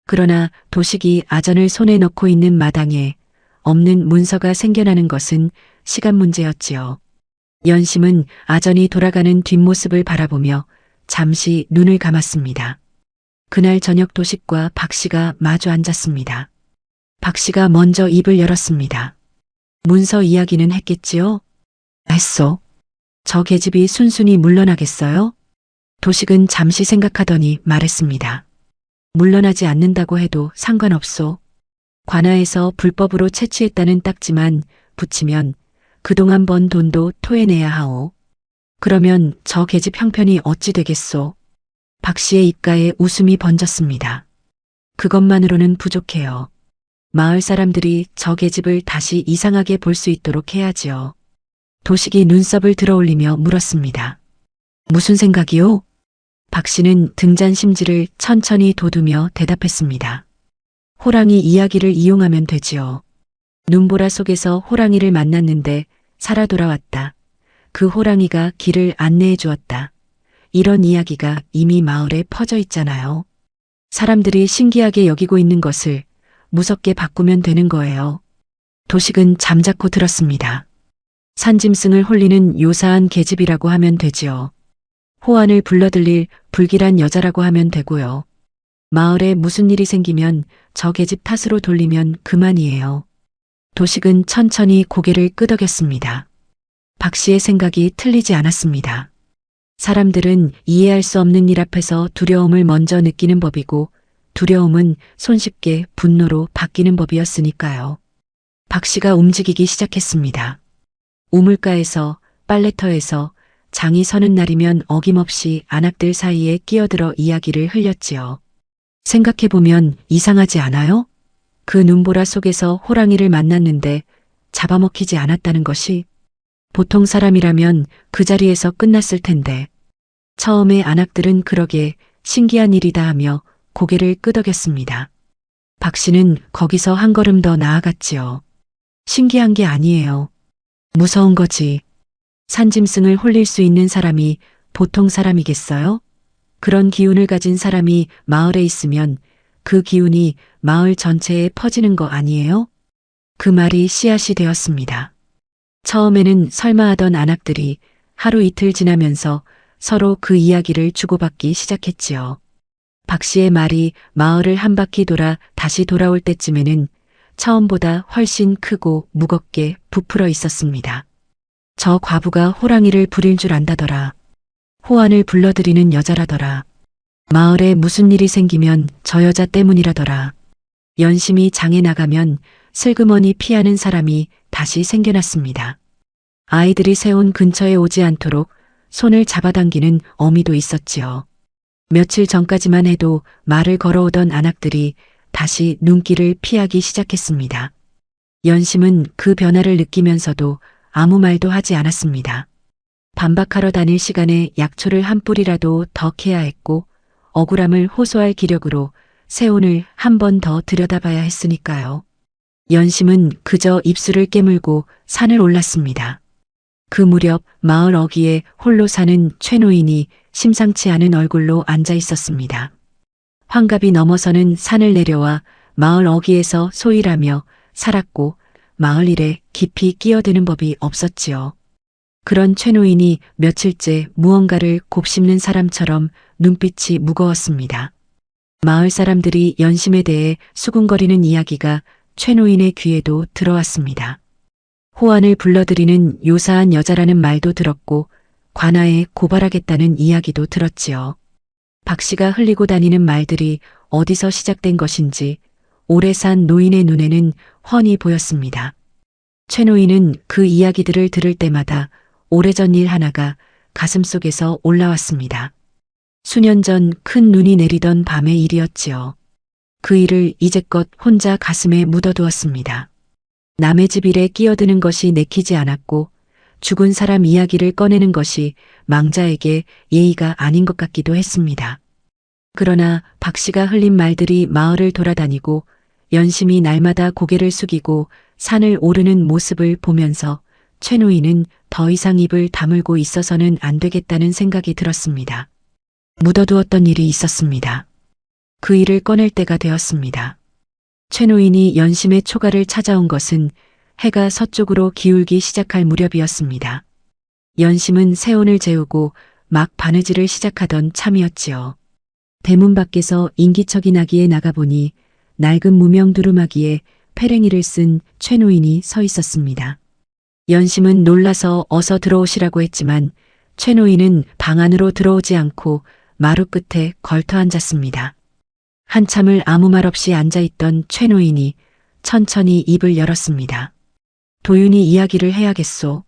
그러나 도식이 아전을 손에 넣고 있는 마당에 없는 문서가 생겨나는 것은 시간 문제였지요. 연심은 아전이 돌아가는 뒷모습을 바라보며 잠시 눈을 감았습니다. 그날 저녁 도식과 박씨가 마주 앉았습니다. 박씨가 먼저 입을 열었습니다. 문서 이야기는 했겠지요? 했소. 저 계집이 순순히 물러나겠어요? 도식은 잠시 생각하더니 말했습니다. 물러나지 않는다고 해도 상관없소. 관아에서 불법으로 채취했다는 딱지만 붙이면 그동안 번 돈도 토해내야 하오. 그러면 저 계집 형편이 어찌 되겠소? 박씨의 입가에 웃음이 번졌습니다. 그것만으로는 부족해요. 마을 사람들이 저 계집을 다시 이상하게 볼 수 있도록 해야지요. 도식이 눈썹을 들어올리며 물었습니다. 무슨 생각이요? 박씨는 등잔 심지를 천천히 돋우며 대답했습니다. 호랑이 이야기를 이용하면 되지요. 눈보라 속에서 호랑이를 만났는데 살아 돌아왔다. 그 호랑이가 길을 안내해 주었다. 이런 이야기가 이미 마을에 퍼져 있잖아요. 사람들이 신기하게 여기고 있는 것을 무섭게 바꾸면 되는 거예요. 도식은 잠자코 들었습니다. 산짐승을 홀리는 요사한 계집이라고 하면 되지요. 호안을 불러들일 불길한 여자라고 하면 되고요. 마을에 무슨 일이 생기면 저 계집 탓으로 돌리면 그만이에요. 도식은 천천히 고개를 끄덕였습니다. 박씨의 생각이 틀리지 않았습니다. 사람들은 이해할 수 없는 일 앞에서 두려움을 먼저 느끼는 법이고 두려움은 손쉽게 분노로 바뀌는 법이었으니까요. 박씨가 움직이기 시작했습니다. 우물가에서 빨래터에서 장이 서는 날이면 어김없이 안악들 사이에 끼어들어 이야기를 흘렸지요. 생각해보면 이상하지 않아요? 그 눈보라 속에서 호랑이를 만났는데 잡아먹히지 않았다는 것이 보통 사람이라면 그 자리에서 끝났을 텐데 처음에 안악들은 그러게 신기한 일이다 하며 고개를 끄덕였습니다. 박씨는 거기서 한 걸음 더 나아갔지요. 신기한 게 아니에요. 무서운 거지. 산짐승을 홀릴 수 있는 사람이 보통 사람이겠어요? 그런 기운을 가진 사람이 마을에 있으면 그 기운이 마을 전체에 퍼지는 거 아니에요? 그 말이 씨앗이 되었습니다. 처음에는 설마하던 안악들이 하루 이틀 지나면서 서로 그 이야기를 주고받기 시작했지요. 박씨의 말이 마을을 한 바퀴 돌아 다시 돌아올 때쯤에는 처음보다 훨씬 크고 무겁게 부풀어 있었습니다. 저 과부가 호랑이를 부릴 줄 안다더라. 호안을 불러들이는 여자라더라. 마을에 무슨 일이 생기면 저 여자 때문이라더라. 연심이 장에 나가면 슬그머니 피하는 사람이 다시 생겨났습니다. 아이들이 새온 근처에 오지 않도록 손을 잡아당기는 어미도 있었지요. 며칠 전까지만 해도 말을 걸어오던 안악들이 다시 눈길을 피하기 시작했습니다. 연심은 그 변화를 느끼면서도 아무 말도 하지 않았습니다. 반박하러 다닐 시간에 약초를 한 뿌리라도 더 캐야 했고 억울함을 호소할 기력으로 세온을 한 번 더 들여다봐야 했으니까요. 연심은 그저 입술을 깨물고 산을 올랐습니다. 그 무렵 마을 어귀에 홀로 사는 최노인이 심상치 않은 얼굴로 앉아 있었습니다. 환갑이 넘어서는 산을 내려와 마을 어귀에서 소일하며 살았고 마을 일에 깊이 끼어드는 법이 없었지요. 그런 최노인이 며칠째 무언가를 곱씹는 사람처럼 눈빛이 무거웠습니다. 마을 사람들이 연심에 대해 수군거리는 이야기가 최노인의 귀에도 들어왔습니다. 호안을 불러들이는 요사한 여자라는 말도 들었고 관아에 고발하겠다는 이야기도 들었지요. 박 씨가 흘리고 다니는 말들이 어디서 시작된 것인지 오래 산 노인의 눈에는 훤히 보였습니다. 최노인은 그 이야기들을 들을 때마다 오래전 일 하나가 가슴속에서 올라왔습니다. 수년 전 큰 눈이 내리던 밤의 일이었지요. 그 일을 이제껏 혼자 가슴에 묻어두었습니다. 남의 집 일에 끼어드는 것이 내키지 않았고 죽은 사람 이야기를 꺼내는 것이 망자에게 예의가 아닌 것 같기도 했습니다. 그러나 박 씨가 흘린 말들이 마을을 돌아다니고 연심이 날마다 고개를 숙이고 산을 오르는 모습을 보면서 최노인은 더 이상 입을 다물고 있어서는 안 되겠다는 생각이 들었습니다. 묻어두었던 일이 있었습니다. 그 일을 꺼낼 때가 되었습니다. 최노인이 연심의 초가를 찾아온 것은 해가 서쪽으로 기울기 시작할 무렵이었습니다. 연심은 세온을 재우고 막 바느질을 시작하던 참이었지요. 대문 밖에서 인기척이 나기에 나가보니 낡은 무명 두루마기에 페랭이를 쓴 최노인이 서 있었습니다. 연심은 놀라서 어서 들어오시라고 했지만 최노인은 방 안으로 들어오지 않고 마루 끝에 걸터 앉았습니다. 한참을 아무 말 없이 앉아있던 최노인이 천천히 입을 열었습니다. 도윤이 이야기를 해야겠소.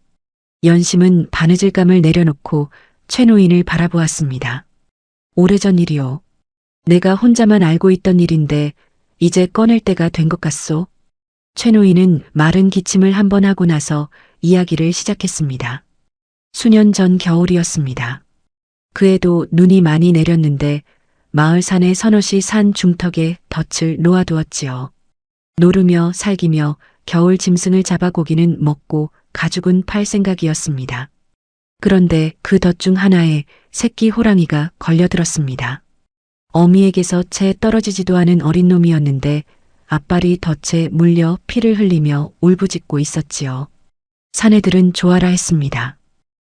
연심은 바느질감을 내려놓고 최노인을 바라보았습니다. 오래전 일이요. 내가 혼자만 알고 있던 일인데 이제 꺼낼 때가 된 것 같소. 최노인은 마른 기침을 한번 하고 나서 이야기를 시작했습니다. 수년 전 겨울이었습니다. 그해도 눈이 많이 내렸는데 마을 산의 서너시 산 중턱에 덫을 놓아두었지요. 노르며 살기며 겨울 짐승을 잡아 고기는 먹고 가죽은 팔 생각이었습니다. 그런데 그 덫 중 하나에 새끼 호랑이가 걸려들었습니다. 어미에게서 채 떨어지지도 않은 어린 놈이었는데 앞발이 덫에 물려 피를 흘리며 울부짖고 있었지요. 사내들은 좋아라 했습니다.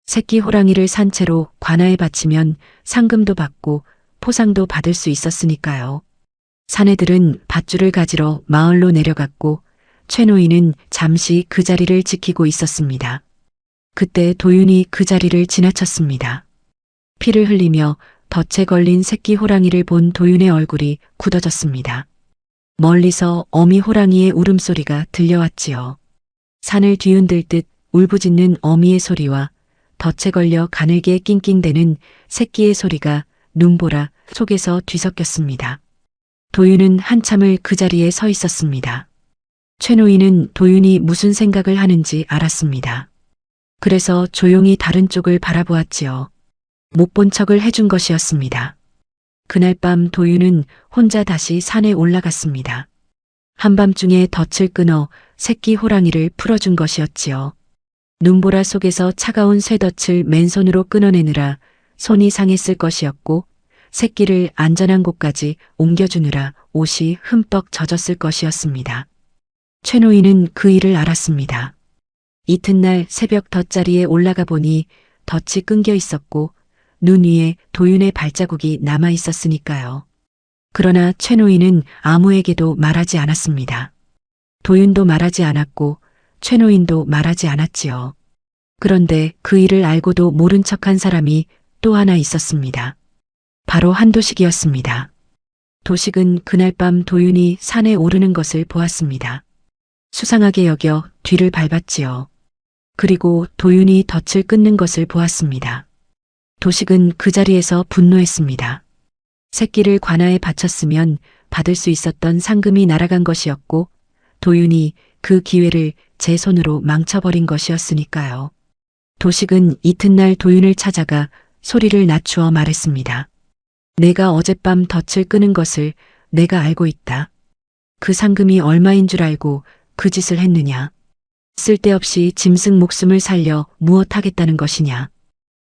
새끼 호랑이를 산채로 관아에 바치면 상금도 받고 포상도 받을 수 있었으니까요. 사내들은 밧줄을 가지러 마을로 내려갔고 최노인은 잠시 그 자리를 지키고 있었습니다. 그때 도윤이 그 자리를 지나쳤습니다. 피를 흘리며 덫에 걸린 새끼 호랑이를 본 도윤의 얼굴이 굳어졌습니다. 멀리서 어미 호랑이의 울음소리가 들려왔지요. 산을 뒤흔들 듯 울부짖는 어미의 소리와 덫에 걸려 가늘게 낑낑대는 새끼의 소리가 눈보라 속에서 뒤섞였습니다. 도윤은 한참을 그 자리에 서 있었습니다. 최노인은 도윤이 무슨 생각을 하는지 알았습니다. 그래서 조용히 다른 쪽을 바라보았지요. 못 본 척을 해준 것이었습니다. 그날 밤 도윤은 혼자 다시 산에 올라갔습니다. 한밤중에 덫을 끊어 새끼 호랑이를 풀어준 것이었지요. 눈보라 속에서 차가운 쇠덫을 맨손으로 끊어내느라 손이 상했을 것이었고 새끼를 안전한 곳까지 옮겨주느라 옷이 흠뻑 젖었을 것이었습니다. 최노인은 그 일을 알았습니다. 이튿날 새벽 덫자리에 올라가 보니 덫이 끊겨 있었고 눈 위에 도윤의 발자국이 남아 있었으니까요. 그러나 최노인은 아무에게도 말하지 않았습니다. 도윤도 말하지 않았고 최노인도 말하지 않았지요. 그런데 그 일을 알고도 모른 척한 사람이 또 하나 있었습니다. 바로 한도식이었습니다. 도식은 그날 밤 도윤이 산에 오르는 것을 보았습니다. 수상하게 여겨 뒤를 밟았지요. 그리고 도윤이 덫을 끊는 것을 보았습니다. 도식은 그 자리에서 분노했습니다. 새끼를 관아에 바쳤으면 받을 수 있었던 상금이 날아간 것이었고 도윤이 그 기회를 제 손으로 망쳐버린 것이었으니까요. 도식은 이튿날 도윤을 찾아가 소리를 낮추어 말했습니다. 내가 어젯밤 덫을 끄는 것을 내가 알고 있다. 그 상금이 얼마인 줄 알고 그 짓을 했느냐. 쓸데없이 짐승 목숨을 살려 무엇하겠다는 것이냐.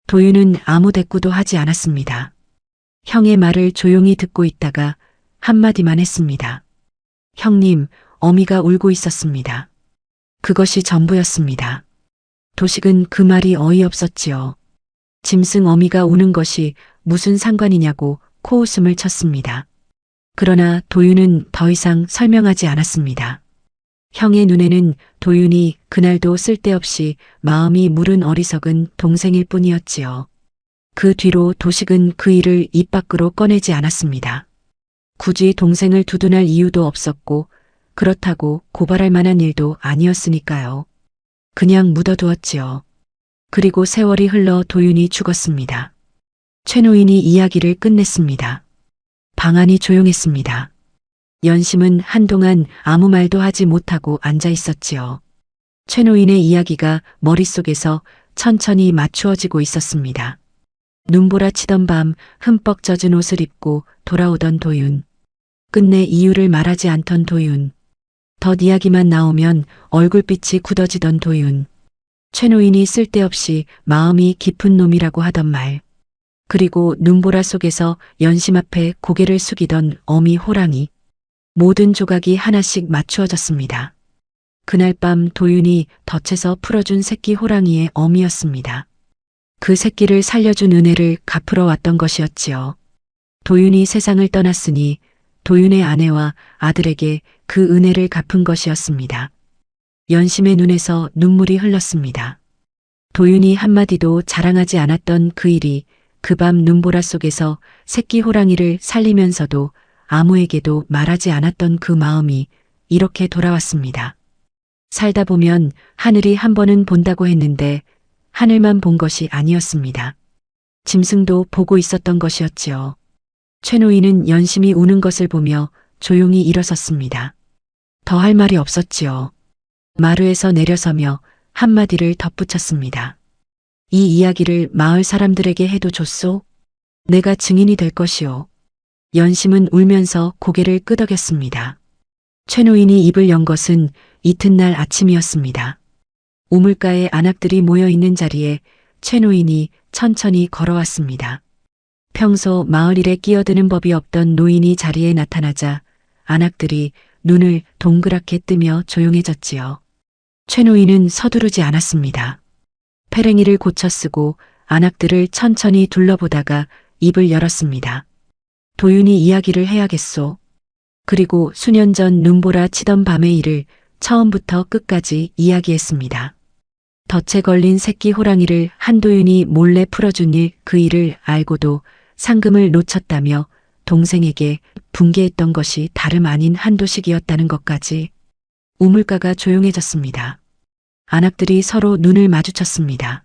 도윤은 아무 대꾸도 하지 않았습니다. 형의 말을 조용히 듣고 있다가 한마디만 했습니다. 형님, 어미가 울고 있었습니다. 그것이 전부였습니다. 도식은 그 말이 어이없었지요. 짐승 어미가 우는 것이 무슨 상관이냐고 코웃음을 쳤습니다. 그러나 도윤은 더 이상 설명하지 않았습니다. 형의 눈에는 도윤이 그날도 쓸데없이 마음이 무른 어리석은 동생일 뿐이었지요. 그 뒤로 도식은 그 일을 입 밖으로 꺼내지 않았습니다. 굳이 동생을 두둔할 이유도 없었고 그렇다고 고발할 만한 일도 아니었으니까요. 그냥 묻어두었지요. 그리고 세월이 흘러 도윤이 죽었습니다. 최 노인이 이야기를 끝냈습니다. 방안이 조용했습니다. 연심은 한동안 아무 말도 하지 못하고 앉아 있었지요. 최 노인의 이야기가 머릿속에서 천천히 맞추어지고 있었습니다. 눈보라치던 밤 흠뻑 젖은 옷을 입고 돌아오던 도윤. 끝내 이유를 말하지 않던 도윤. 덧 이야기만 나오면 얼굴빛이 굳어지던 도윤. 최 노인이 쓸데없이 마음이 깊은 놈이라고 하던 말. 그리고 눈보라 속에서 연심 앞에 고개를 숙이던 어미 호랑이. 모든 조각이 하나씩 맞추어졌습니다. 그날 밤 도윤이 덫에서 풀어준 새끼 호랑이의 어미였습니다. 그 새끼를 살려준 은혜를 갚으러 왔던 것이었지요. 도윤이 세상을 떠났으니 도윤의 아내와 아들에게 그 은혜를 갚은 것이었습니다. 연심의 눈에서 눈물이 흘렀습니다. 도윤이 한마디도 자랑하지 않았던 그 일이 그 밤 눈보라 속에서 새끼 호랑이를 살리면서도 아무에게도 말하지 않았던 그 마음이 이렇게 돌아왔습니다. 살다 보면 하늘이 한 번은 본다고 했는데 하늘만 본 것이 아니었습니다. 짐승도 보고 있었던 것이었지요. 최 노인은 연심이 우는 것을 보며 조용히 일어섰습니다. 더 할 말이 없었지요. 마루에서 내려서며 한마디를 덧붙였습니다. 이 이야기를 마을 사람들에게 해도 좋소? 내가 증인이 될 것이오. 연심은 울면서 고개를 끄덕였습니다. 최 노인이 입을 연 것은 이튿날 아침이었습니다. 우물가에 안악들이 모여 있는 자리에 최 노인이 천천히 걸어왔습니다. 평소 마을 일에 끼어드는 법이 없던 노인이 자리에 나타나자 안악들이 눈을 동그랗게 뜨며 조용해졌지요. 최 노인은 서두르지 않았습니다. 페랭이를 고쳐 쓰고 안악들을 천천히 둘러보다가 입을 열었습니다. 도윤이 이야기를 해야겠소. 그리고 수년 전 눈보라 치던 밤의 일을 처음부터 끝까지 이야기했습니다. 덫에 걸린 새끼 호랑이를 한도윤이 몰래 풀어준 일, 그 일을 알고도 상금을 놓쳤다며 동생에게 분개했던 것이 다름 아닌 한도식이었다는 것까지. 우물가가 조용해졌습니다. 안악들이 서로 눈을 마주쳤습니다.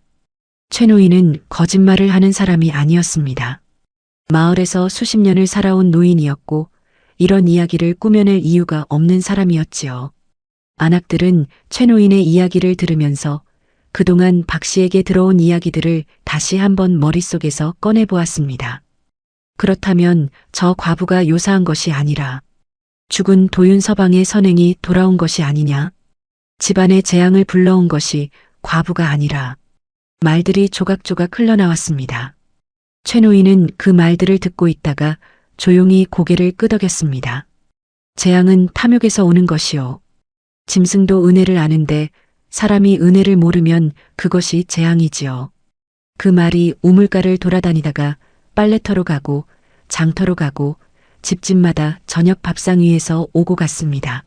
최 노인은 거짓말을 하는 사람이 아니었습니다. 마을에서 수십 년을 살아온 노인이었고 이런 이야기를 꾸며낼 이유가 없는 사람이었지요. 안악들은 최 노인의 이야기를 들으면서 그동안 박 씨에게 들어온 이야기들을 다시 한번 머릿속에서 꺼내보았습니다. 그렇다면 저 과부가 요사한 것이 아니라 죽은 도윤 서방의 선행이 돌아온 것이 아니냐? 집안의 재앙을 불러온 것이 과부가 아니라. 말들이 조각조각 흘러나왔습니다. 최 노인은 그 말들을 듣고 있다가 조용히 고개를 끄덕였습니다. 재앙은 탐욕에서 오는 것이요. 짐승도 은혜를 아는데 사람이 은혜를 모르면 그것이 재앙이지요. 그 말이 우물가를 돌아다니다가 빨래터로 가고 장터로 가고 집집마다 저녁 밥상 위에서 오고 갔습니다.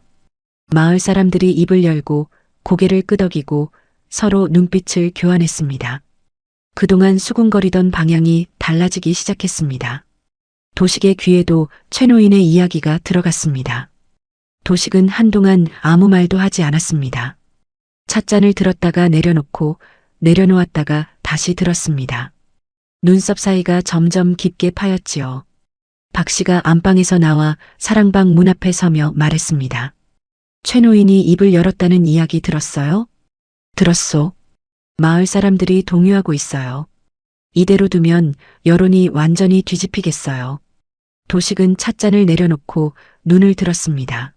마을 사람들이 입을 열고 고개를 끄덕이고 서로 눈빛을 교환했습니다. 그동안 수군거리던 방향이 달라지기 시작했습니다. 도식의 귀에도 최 노인의 이야기가 들어갔습니다. 도식은 한동안 아무 말도 하지 않았습니다. 찻잔을 들었다가 내려놓고 내려놓았다가 다시 들었습니다. 눈썹 사이가 점점 깊게 파였지요. 박 씨가 안방에서 나와 사랑방 문 앞에 서며 말했습니다. 최 노인이 입을 열었다는 이야기 들었어요? 들었소. 마을 사람들이 동요하고 있어요. 이대로 두면 여론이 완전히 뒤집히겠어요. 도식은 찻잔을 내려놓고 눈을 들었습니다.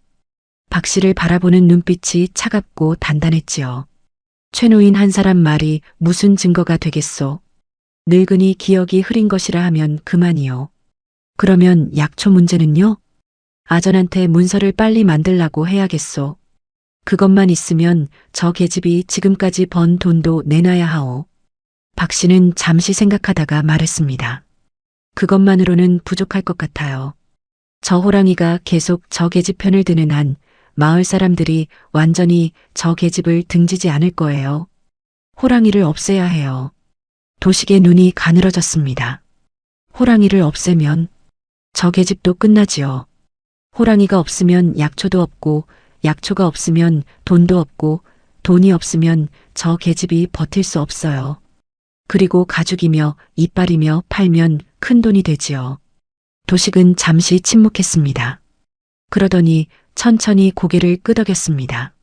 박 씨를 바라보는 눈빛이 차갑고 단단했지요. 최 노인 한 사람 말이 무슨 증거가 되겠소? 늙은이 기억이 흐린 것이라 하면 그만이요. 그러면 약초 문제는요? 아전한테 문서를 빨리 만들라고 해야겠소. 그것만 있으면 저 계집이 지금까지 번 돈도 내놔야 하오. 박 씨는 잠시 생각하다가 말했습니다. 그것만으로는 부족할 것 같아요. 저 호랑이가 계속 저 계집 편을 드는 한 마을 사람들이 완전히 저 계집을 등지지 않을 거예요. 호랑이를 없애야 해요. 도식의 눈이 가늘어졌습니다. 호랑이를 없애면 저 계집도 끝나지요. 호랑이가 없으면 약초도 없고, 약초가 없으면 돈도 없고, 돈이 없으면 저 계집이 버틸 수 없어요. 그리고 가죽이며 이빨이며 팔면 큰 돈이 되지요. 도식은 잠시 침묵했습니다. 그러더니 천천히 고개를 끄덕였습니다.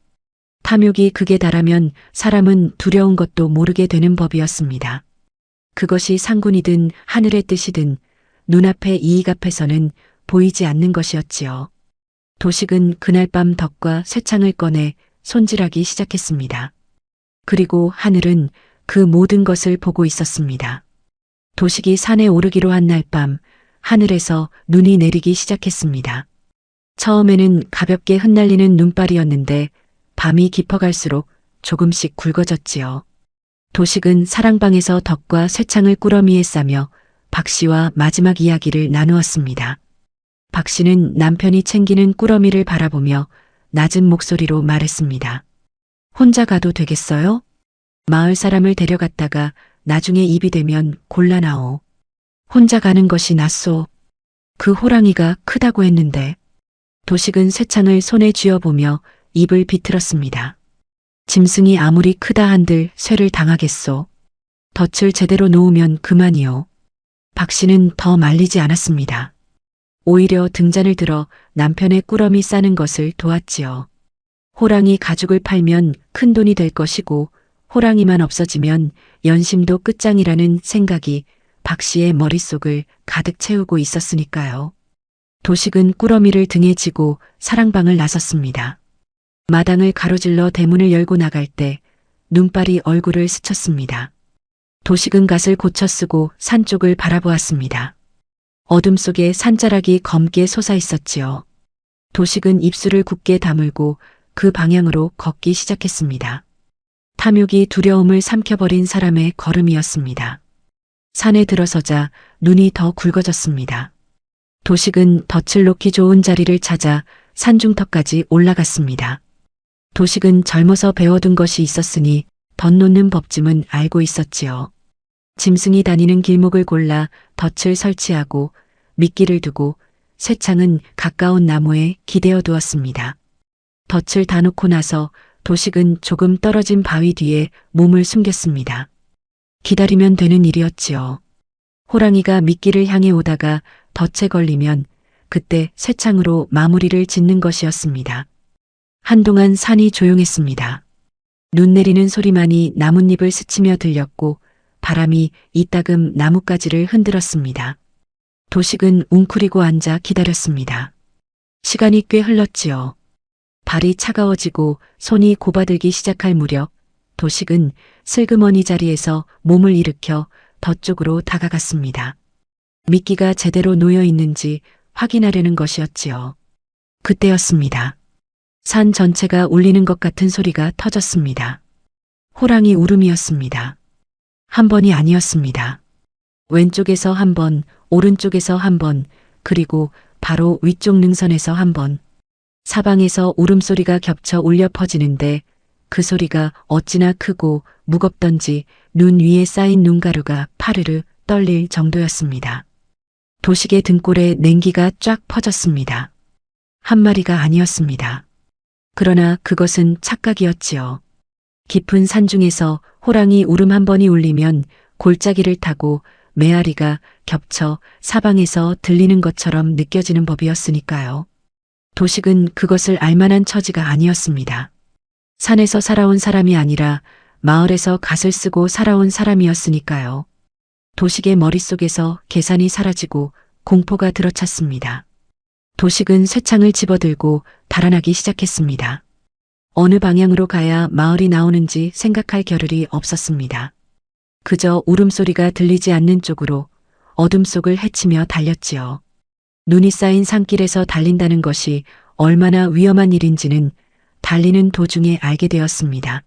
탐욕이 극에 달하면 사람은 두려운 것도 모르게 되는 법이었습니다. 그것이 상군이든 하늘의 뜻이든 눈앞의 이익 앞에서는 보이지 않는 것이었지요. 도식은 그날 밤 덕과 쇠창을 꺼내 손질하기 시작했습니다. 그리고 하늘은 그 모든 것을 보고 있었습니다. 도식이 산에 오르기로 한 날 밤 하늘에서 눈이 내리기 시작했습니다. 처음에는 가볍게 흩날리는 눈발이었는데 밤이 깊어갈수록 조금씩 굵어졌지요. 도식은 사랑방에서 덕과 쇠창을 꾸러미에 싸며 박 씨와 마지막 이야기를 나누었습니다. 박 씨는 남편이 챙기는 꾸러미를 바라보며 낮은 목소리로 말했습니다. 혼자 가도 되겠어요? 마을 사람을 데려갔다가 나중에 입이 되면 곤란하오. 혼자 가는 것이 낫소. 그 호랑이가 크다고 했는데. 도식은 쇠창을 손에 쥐어보며 입을 비틀었습니다. 짐승이 아무리 크다 한들 쇠를 당하겠소. 덫을 제대로 놓으면 그만이요. 박 씨는 더 말리지 않았습니다. 오히려 등잔을 들어 남편의 꾸러미 싸는 것을 도왔지요. 호랑이 가죽을 팔면 큰 돈이 될 것이고 호랑이만 없어지면 연심도 끝장이라는 생각이 박 씨의 머릿속을 가득 채우고 있었으니까요. 도식은 꾸러미를 등에 지고 사랑방을 나섰습니다. 마당을 가로질러 대문을 열고 나갈 때 눈발이 얼굴을 스쳤습니다. 도식은 갓을 고쳐 쓰고 산 쪽을 바라보았습니다. 어둠 속에 산자락이 검게 솟아 있었지요. 도식은 입술을 굳게 다물고 그 방향으로 걷기 시작했습니다. 탐욕이 두려움을 삼켜버린 사람의 걸음이었습니다. 산에 들어서자 눈이 더 굵어졌습니다. 도식은 덫을 놓기 좋은 자리를 찾아 산중턱까지 올라갔습니다. 도식은 젊어서 배워둔 것이 있었으니 덫 놓는 법쯤은 알고 있었지요. 짐승이 다니는 길목을 골라 덫을 설치하고 미끼를 두고 쇠창은 가까운 나무에 기대어 두었습니다. 덫을 다 놓고 나서 도식은 조금 떨어진 바위 뒤에 몸을 숨겼습니다. 기다리면 되는 일이었지요. 호랑이가 미끼를 향해 오다가 덫에 걸리면 그때 쇠창으로 마무리를 짓는 것이었습니다. 한동안 산이 조용했습니다. 눈 내리는 소리만이 나뭇잎을 스치며 들렸고 바람이 이따금 나뭇가지를 흔들었습니다. 도식은 웅크리고 앉아 기다렸습니다. 시간이 꽤 흘렀지요. 발이 차가워지고 손이 고바들기 시작할 무렵 도식은 슬그머니 자리에서 몸을 일으켜 덫 쪽으로 다가갔습니다. 미끼가 제대로 놓여 있는지 확인하려는 것이었지요. 그때였습니다. 산 전체가 울리는 것 같은 소리가 터졌습니다. 호랑이 울음이었습니다. 한 번이 아니었습니다. 왼쪽에서 한 번, 오른쪽에서 한 번, 그리고 바로 위쪽 능선에서 한 번. 사방에서 울음소리가 겹쳐 울려 퍼지는데 그 소리가 어찌나 크고 무겁던지 눈 위에 쌓인 눈가루가 파르르 떨릴 정도였습니다. 도식의 등골에 냉기가 쫙 퍼졌습니다. 한 마리가 아니었습니다. 그러나 그것은 착각이었지요. 깊은 산중에서 호랑이 울음 한 번이 울리면 골짜기를 타고 메아리가 겹쳐 사방에서 들리는 것처럼 느껴지는 법이었으니까요. 도식은 그것을 알만한 처지가 아니었습니다. 산에서 살아온 사람이 아니라 마을에서 갓을 쓰고 살아온 사람이었으니까요. 도식의 머릿속에서 계산이 사라지고 공포가 들어찼습니다. 도식은 쇠창을 집어들고 달아나기 시작했습니다. 어느 방향으로 가야 마을이 나오는지 생각할 겨를이 없었습니다. 그저 울음소리가 들리지 않는 쪽으로 어둠 속을 헤치며 달렸지요. 눈이 쌓인 산길에서 달린다는 것이 얼마나 위험한 일인지는 달리는 도중에 알게 되었습니다.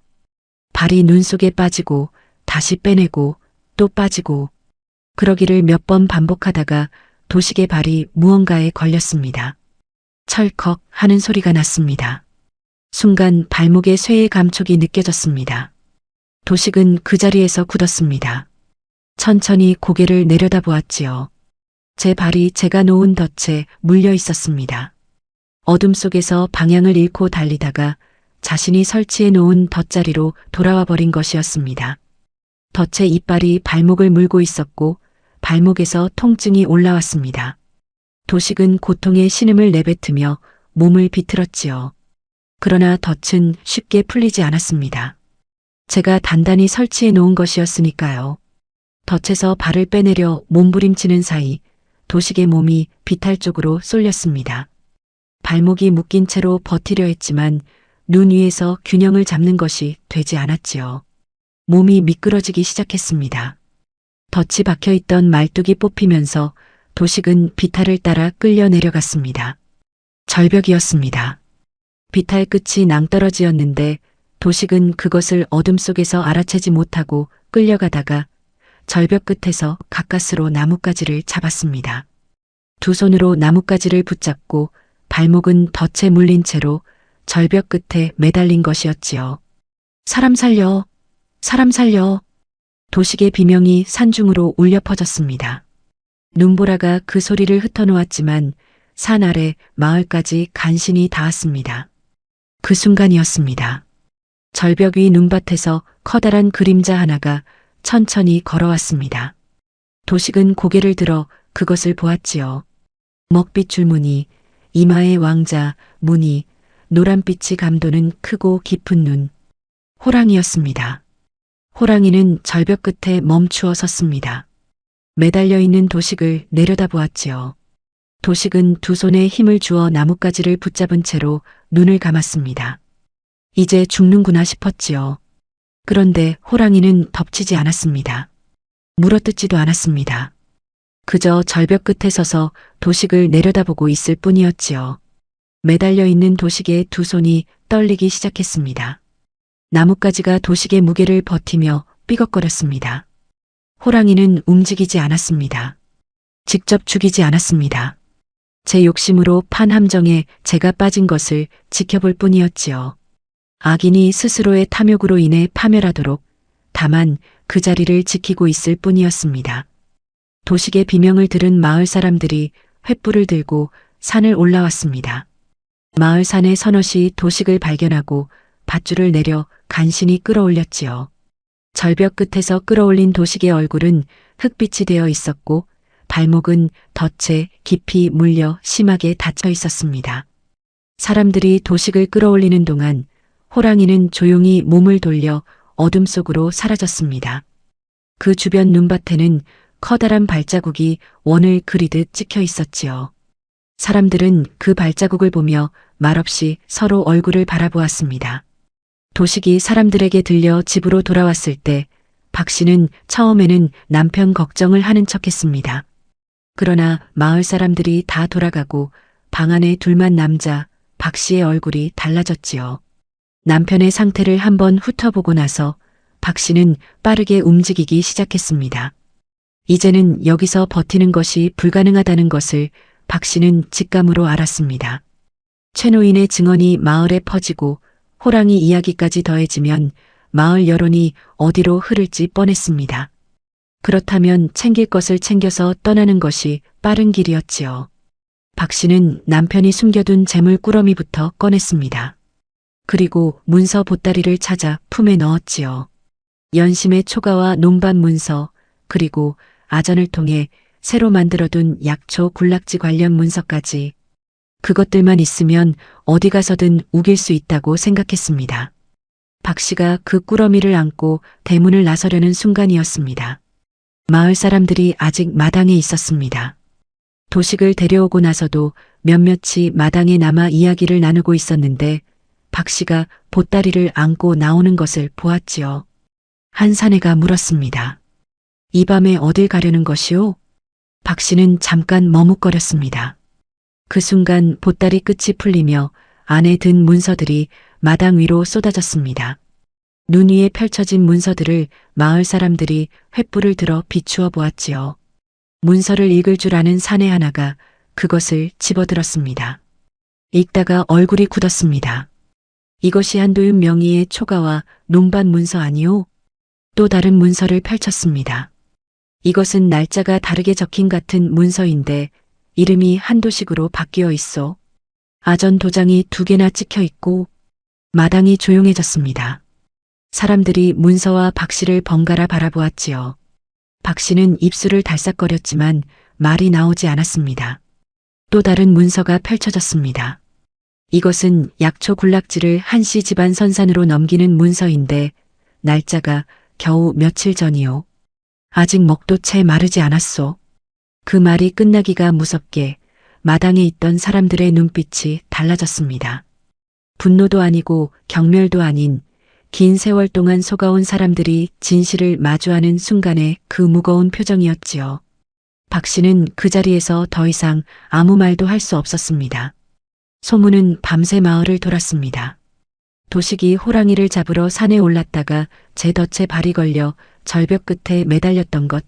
발이 눈 속에 빠지고 다시 빼내고 또 빠지고 그러기를 몇 번 반복하다가 도식의 발이 무언가에 걸렸습니다. 철컥 하는 소리가 났습니다. 순간 발목에 쇠의 감촉이 느껴졌습니다. 도식은 그 자리에서 굳었습니다. 천천히 고개를 내려다보았지요. 제 발이 제가 놓은 덫에 물려 있었습니다. 어둠 속에서 방향을 잃고 달리다가 자신이 설치해 놓은 덫자리로 돌아와 버린 것이었습니다. 덫의 이빨이 발목을 물고 있었고 발목에서 통증이 올라왔습니다. 도식은 고통의 신음을 내뱉으며 몸을 비틀었지요. 그러나 덫은 쉽게 풀리지 않았습니다. 제가 단단히 설치해 놓은 것이었으니까요. 덫에서 발을 빼내려 몸부림치는 사이 도식의 몸이 비탈 쪽으로 쏠렸습니다. 발목이 묶인 채로 버티려 했지만 눈 위에서 균형을 잡는 것이 되지 않았지요. 몸이 미끄러지기 시작했습니다. 덫이 박혀있던 말뚝이 뽑히면서 도식은 비탈을 따라 끌려 내려갔습니다. 절벽이었습니다. 비탈 끝이 낭떠러지였는데 도식은 그것을 어둠 속에서 알아채지 못하고 끌려가다가 절벽 끝에서 가까스로 나뭇가지를 잡았습니다. 두 손으로 나뭇가지를 붙잡고 발목은 덫에 물린 채로 절벽 끝에 매달린 것이었지요. 사람 살려! 사람 살려! 도식의 비명이 산중으로 울려 퍼졌습니다. 눈보라가 그 소리를 흩어놓았지만 산 아래 마을까지 간신히 닿았습니다. 그 순간이었습니다. 절벽 위 눈밭에서 커다란 그림자 하나가 천천히 걸어왔습니다. 도식은 고개를 들어 그것을 보았지요. 먹빛 줄무늬, 이마의 왕자, 무늬, 노란빛이 감도는 크고 깊은 눈. 호랑이였습니다. 호랑이는 절벽 끝에 멈추어 섰습니다. 매달려 있는 도식을 내려다보았지요. 도식은 두 손에 힘을 주어 나뭇가지를 붙잡은 채로 눈을 감았습니다. 이제 죽는구나 싶었지요. 그런데 호랑이는 덮치지 않았습니다. 물어뜯지도 않았습니다. 그저 절벽 끝에 서서 도식을 내려다보고 있을 뿐이었지요. 매달려 있는 도식의 두 손이 떨리기 시작했습니다. 나뭇가지가 도식의 무게를 버티며 삐걱거렸습니다. 호랑이는 움직이지 않았습니다. 직접 죽이지 않았습니다. 제 욕심으로 판 함정에 제가 빠진 것을 지켜볼 뿐이었지요. 악인이 스스로의 탐욕으로 인해 파멸하도록 다만 그 자리를 지키고 있을 뿐이었습니다. 도식의 비명을 들은 마을 사람들이 횃불을 들고 산을 올라왔습니다. 마을 산의 서너시 도식을 발견하고 밧줄을 내려 간신히 끌어올렸지요. 절벽 끝에서 끌어올린 도식의 얼굴은 흙빛이 되어 있었고 발목은 덫에 깊이 물려 심하게 닫혀 있었습니다. 사람들이 도식을 끌어올리는 동안 호랑이는 조용히 몸을 돌려 어둠 속으로 사라졌습니다. 그 주변 눈밭에는 커다란 발자국이 원을 그리듯 찍혀 있었지요. 사람들은 그 발자국을 보며 말없이 서로 얼굴을 바라보았습니다. 도식이 사람들에게 들려 집으로 돌아왔을 때 박 씨는 처음에는 남편 걱정을 하는 척했습니다. 그러나 마을 사람들이 다 돌아가고 방 안에 둘만 남자 박 씨의 얼굴이 달라졌지요. 남편의 상태를 한번 훑어보고 나서 박 씨는 빠르게 움직이기 시작했습니다. 이제는 여기서 버티는 것이 불가능하다는 것을 박 씨는 직감으로 알았습니다. 최 노인의 증언이 마을에 퍼지고 호랑이 이야기까지 더해지면 마을 여론이 어디로 흐를지 뻔했습니다. 그렇다면 챙길 것을 챙겨서 떠나는 것이 빠른 길이었지요. 박 씨는 남편이 숨겨둔 재물 꾸러미부터 꺼냈습니다. 그리고 문서 보따리를 찾아 품에 넣었지요. 연심의 초가와 논밭 문서, 그리고 아전을 통해 새로 만들어둔 약초 군락지 관련 문서까지. 그것들만 있으면 어디 가서든 우길 수 있다고 생각했습니다. 박 씨가 그 꾸러미를 안고 대문을 나서려는 순간이었습니다. 마을 사람들이 아직 마당에 있었습니다. 도식을 데려오고 나서도 몇몇이 마당에 남아 이야기를 나누고 있었는데 박 씨가 보따리를 안고 나오는 것을 보았지요. 한 사내가 물었습니다. 이 밤에 어딜 가려는 것이오? 박 씨는 잠깐 머뭇거렸습니다. 그 순간 보따리 끝이 풀리며 안에 든 문서들이 마당 위로 쏟아졌습니다. 눈 위에 펼쳐진 문서들을 마을 사람들이 횃불을 들어 비추어 보았지요. 문서를 읽을 줄 아는 사내 하나가 그것을 집어들었습니다. 읽다가 얼굴이 굳었습니다. 이것이 한도윤 명의의 초가와 논반 문서 아니오? 또 다른 문서를 펼쳤습니다. 이것은 날짜가 다르게 적힌 같은 문서인데 이름이 한도식으로 바뀌어 있어. 아전 도장이 2개나 찍혀 있고. 마당이 조용해졌습니다. 사람들이 문서와 박 씨를 번갈아 바라보았지요. 박 씨는 입술을 달싹거렸지만 말이 나오지 않았습니다. 또 다른 문서가 펼쳐졌습니다. 이것은 약초 군락지를 한씨 집안 선산으로 넘기는 문서인데 날짜가 겨우 며칠 전이요. 아직 먹도 채 마르지 않았소. 그 말이 끝나기가 무섭게 마당에 있던 사람들의 눈빛이 달라졌습니다. 분노도 아니고 경멸도 아닌 긴 세월 동안 속아온 사람들이 진실을 마주하는 순간의 그 무거운 표정이었지요. 박 씨는 그 자리에서 더 이상 아무 말도 할 수 없었습니다. 소문은 밤새 마을을 돌았습니다. 도식이 호랑이를 잡으러 산에 올랐다가 제 덫에 발이 걸려 절벽 끝에 매달렸던 것,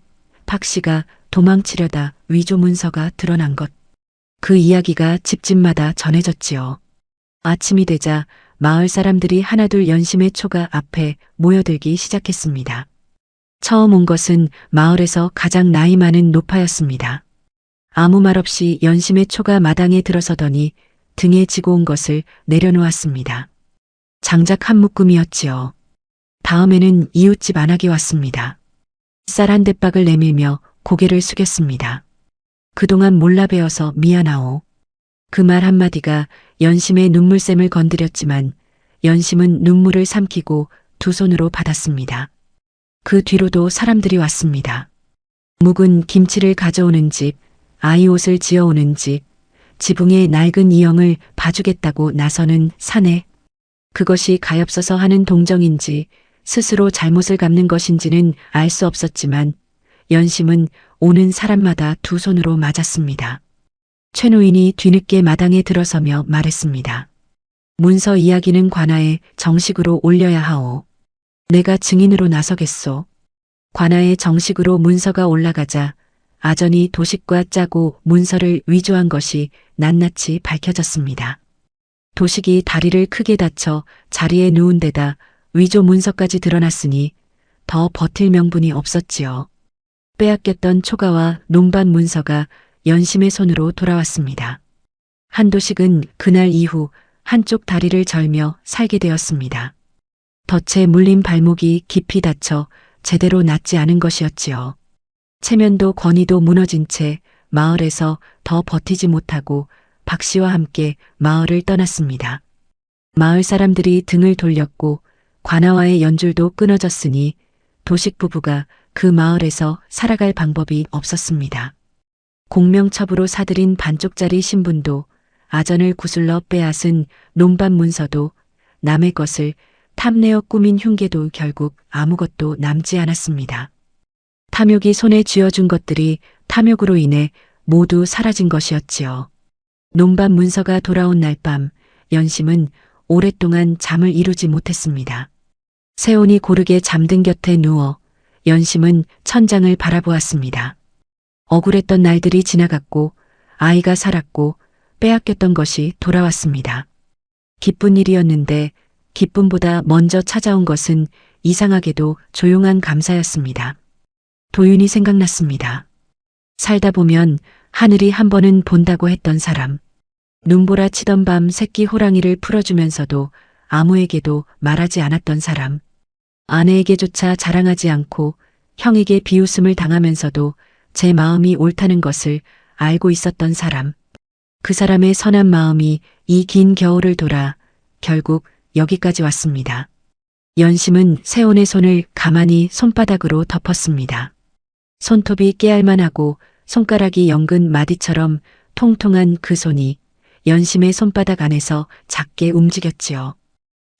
박 씨가 도망치려다 위조 문서가 드러난 것. 그 이야기가 집집마다 전해졌지요. 아침이 되자 마을 사람들이 하나둘 연심의 초가 앞에 모여들기 시작했습니다. 처음 온 것은 마을에서 가장 나이 많은 노파였습니다. 아무 말 없이 연심의 초가 마당에 들어서더니 등에 지고 온 것을 내려놓았습니다. 장작 한 묶음이었지요. 다음에는 이웃집 안악이 왔습니다. 쌀 한 대박을 내밀며 고개를 숙였습니다. 그동안 몰라 배워서 미안하오. 그 말 한마디가 연심의 눈물샘을 건드렸지만 연심은 눈물을 삼키고 두 손으로 받았습니다. 그 뒤로도 사람들이 왔습니다. 묵은 김치를 가져오는 집, 아이 옷을 지어오는 집, 지붕에 낡은 이영을 봐주겠다고 나서는 사내. 그것이 가엾어서 하는 동정인지 스스로 잘못을 갚는 것인지는 알 수 없었지만 연심은 오는 사람마다 두 손으로 맞았습니다. 최 노인이 뒤늦게 마당에 들어서며 말했습니다. 문서 이야기는 관아에 정식으로 올려야 하오. 내가 증인으로 나서겠소. 관아에 정식으로 문서가 올라가자 아전이 도식과 짜고 문서를 위조한 것이 낱낱이 밝혀졌습니다. 도식이 다리를 크게 다쳐 자리에 누운 데다 위조 문서까지 드러났으니 더 버틸 명분이 없었지요. 빼앗겼던 초가와 논반 문서가 연심의 손으로 돌아왔습니다. 한도식은 그날 이후 한쪽 다리를 절며 살게 되었습니다. 덫에 물린 발목이 깊이 다쳐 제대로 낫지 않은 것이었지요. 체면도 권위도 무너진 채 마을에서 더 버티지 못하고 박 씨와 함께 마을을 떠났습니다. 마을 사람들이 등을 돌렸고 관아와의 연줄도 끊어졌으니 도식 부부가 그 마을에서 살아갈 방법이 없었습니다. 공명첩으로 사들인 반쪽짜리 신분도 아전을 구슬러 빼앗은 논반 문서도 남의 것을 탐내어 꾸민 흉계도 결국 아무것도 남지 않았습니다. 탐욕이 손에 쥐어준 것들이 탐욕으로 인해 모두 사라진 것이었지요. 논반 문서가 돌아온 날 밤 연심은 오랫동안 잠을 이루지 못했습니다. 세온이 고르게 잠든 곁에 누워 연심은 천장을 바라보았습니다. 억울했던 날들이 지나갔고 아이가 살았고 빼앗겼던 것이 돌아왔습니다. 기쁜 일이었는데 기쁨보다 먼저 찾아온 것은 이상하게도 조용한 감사였습니다. 도윤이 생각났습니다. 살다 보면 하늘이 한 번은 본다고 했던 사람. 눈보라 치던 밤 새끼 호랑이를 풀어주면서도 아무에게도 말하지 않았던 사람. 아내에게조차 자랑하지 않고 형에게 비웃음을 당하면서도 제 마음이 옳다는 것을 알고 있었던 사람. 그 사람의 선한 마음이 이 긴 겨울을 돌아 결국 여기까지 왔습니다. 연심은 세온의 손을 가만히 손바닥으로 덮었습니다. 손톱이 깨알만하고 손가락이 연근 마디처럼 통통한 그 손이 연심의 손바닥 안에서 작게 움직였지요.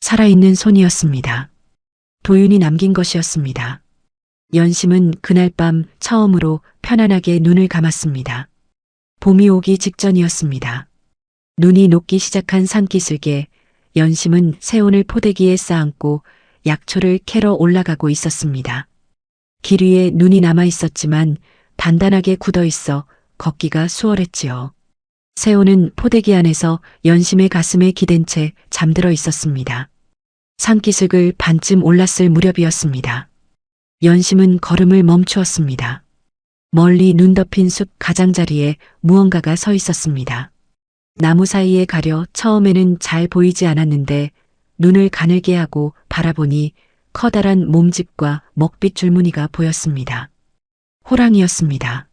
살아있는 손이었습니다. 도윤이 남긴 것이었습니다. 연심은 그날 밤 처음으로 편안하게 눈을 감았습니다. 봄이 오기 직전이었습니다. 눈이 녹기 시작한 산기슭에 연심은 세온을 포대기에 쌓아안고 약초를 캐러 올라가고 있었습니다. 길 위에 눈이 남아 있었지만 단단하게 굳어 있어 걷기가 수월했지요. 세온은 포대기 안에서 연심의 가슴에 기댄 채 잠들어 있었습니다. 산기슭을 반쯤 올랐을 무렵이었습니다. 연심은 걸음을 멈추었습니다. 멀리 눈 덮인 숲 가장자리에 무언가가 서 있었습니다. 나무 사이에 가려 처음에는 잘 보이지 않았는데 눈을 가늘게 하고 바라보니 커다란 몸집과 먹빛 줄무늬가 보였습니다. 호랑이였습니다.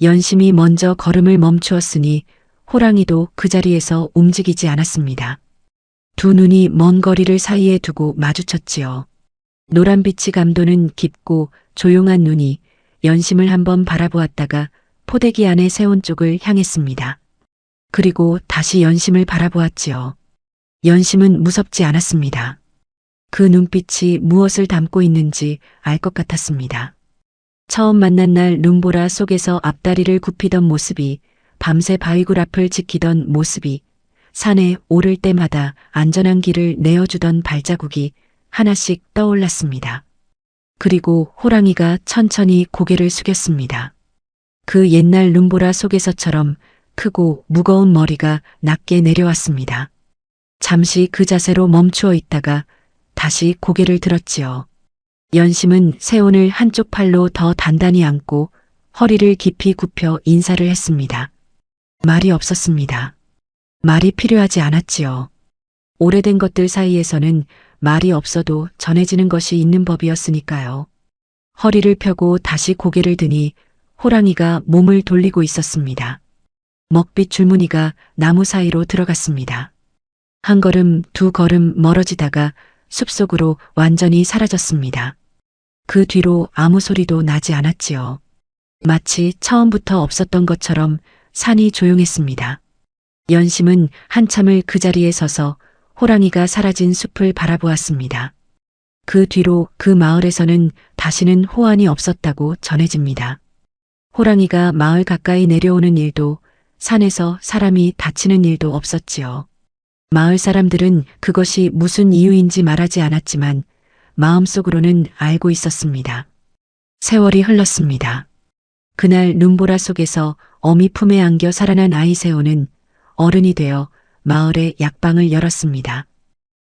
연심이 먼저 걸음을 멈추었으니 호랑이도 그 자리에서 움직이지 않았습니다. 두 눈이 먼 거리를 사이에 두고 마주쳤지요. 노란빛이 감도는 깊고 조용한 눈이 연심을 한번 바라보았다가 포대기 안에 세온 쪽을 향했습니다. 그리고 다시 연심을 바라보았지요. 연심은 무섭지 않았습니다. 그 눈빛이 무엇을 담고 있는지 알 것 같았습니다. 처음 만난 날 눈보라 속에서 앞다리를 굽히던 모습이, 밤새 바위굴 앞을 지키던 모습이, 산에 오를 때마다 안전한 길을 내어주던 발자국이 하나씩 떠올랐습니다. 그리고 호랑이가 천천히 고개를 숙였습니다. 그 옛날 눈보라 속에서처럼 크고 무거운 머리가 낮게 내려왔습니다. 잠시 그 자세로 멈추어 있다가 다시 고개를 들었지요. 연심은 세온을 한쪽 팔로 더 단단히 안고 허리를 깊이 굽혀 인사를 했습니다. 말이 없었습니다. 말이 필요하지 않았지요. 오래된 것들 사이에서는 말이 없어도 전해지는 것이 있는 법이었으니까요. 허리를 펴고 다시 고개를 드니 호랑이가 몸을 돌리고 있었습니다. 먹빛 줄무늬가 나무 사이로 들어갔습니다. 한 걸음, 두 걸음 멀어지다가 숲속으로 완전히 사라졌습니다. 그 뒤로 아무 소리도 나지 않았지요. 마치 처음부터 없었던 것처럼 산이 조용했습니다. 연심은 한참을 그 자리에 서서 호랑이가 사라진 숲을 바라보았습니다. 그 뒤로 그 마을에서는 다시는 호환이 없었다고 전해집니다. 호랑이가 마을 가까이 내려오는 일도, 산에서 사람이 다치는 일도 없었지요. 마을 사람들은 그것이 무슨 이유인지 말하지 않았지만 마음속으로는 알고 있었습니다. 세월이 흘렀습니다. 그날 눈보라 속에서 어미 품에 안겨 살아난 아이 세온은 어른이 되어 마을에 약방을 열었습니다.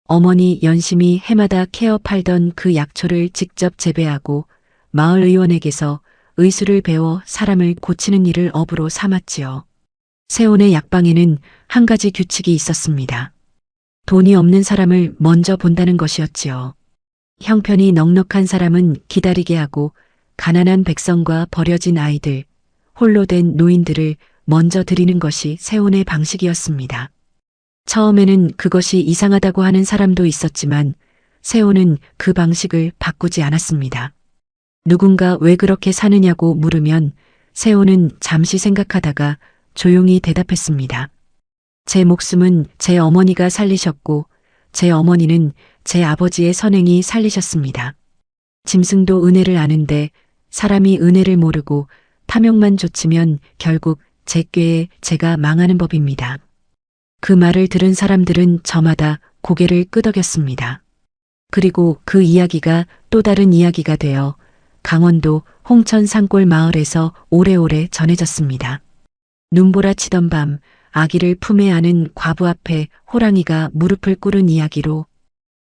어머니 연심이 해마다 캐어 팔던 그 약초를 직접 재배하고 마을 의원에게서 의술을 배워 사람을 고치는 일을 업으로 삼았지요. 세온의 약방에는 한 가지 규칙이 있었습니다. 돈이 없는 사람을 먼저 본다는 것이었지요. 형편이 넉넉한 사람은 기다리게 하고 가난한 백성과 버려진 아이들, 홀로 된 노인들을 먼저 드리는 것이 세온의 방식이었습니다. 처음에는 그것이 이상하다고 하는 사람도 있었지만 세온은 그 방식을 바꾸지 않았습니다. 누군가 왜 그렇게 사느냐고 물으면 세온은 잠시 생각하다가 조용히 대답했습니다. 제 목숨은 제 어머니가 살리셨고 제 어머니는 제 아버지의 선행이 살리셨습니다. 짐승도 은혜를 아는데 사람이 은혜를 모르고 탐욕만 좇으면 결국 제 꾀에 제가 망하는 법입니다. 그 말을 들은 사람들은 저마다 고개를 끄덕였습니다. 그리고 그 이야기가 또 다른 이야기가 되어 강원도 홍천 산골 마을에서 오래오래 전해졌습니다. 눈보라 치던 밤 아기를 품에 안은 과부 앞에 호랑이가 무릎을 꿇은 이야기로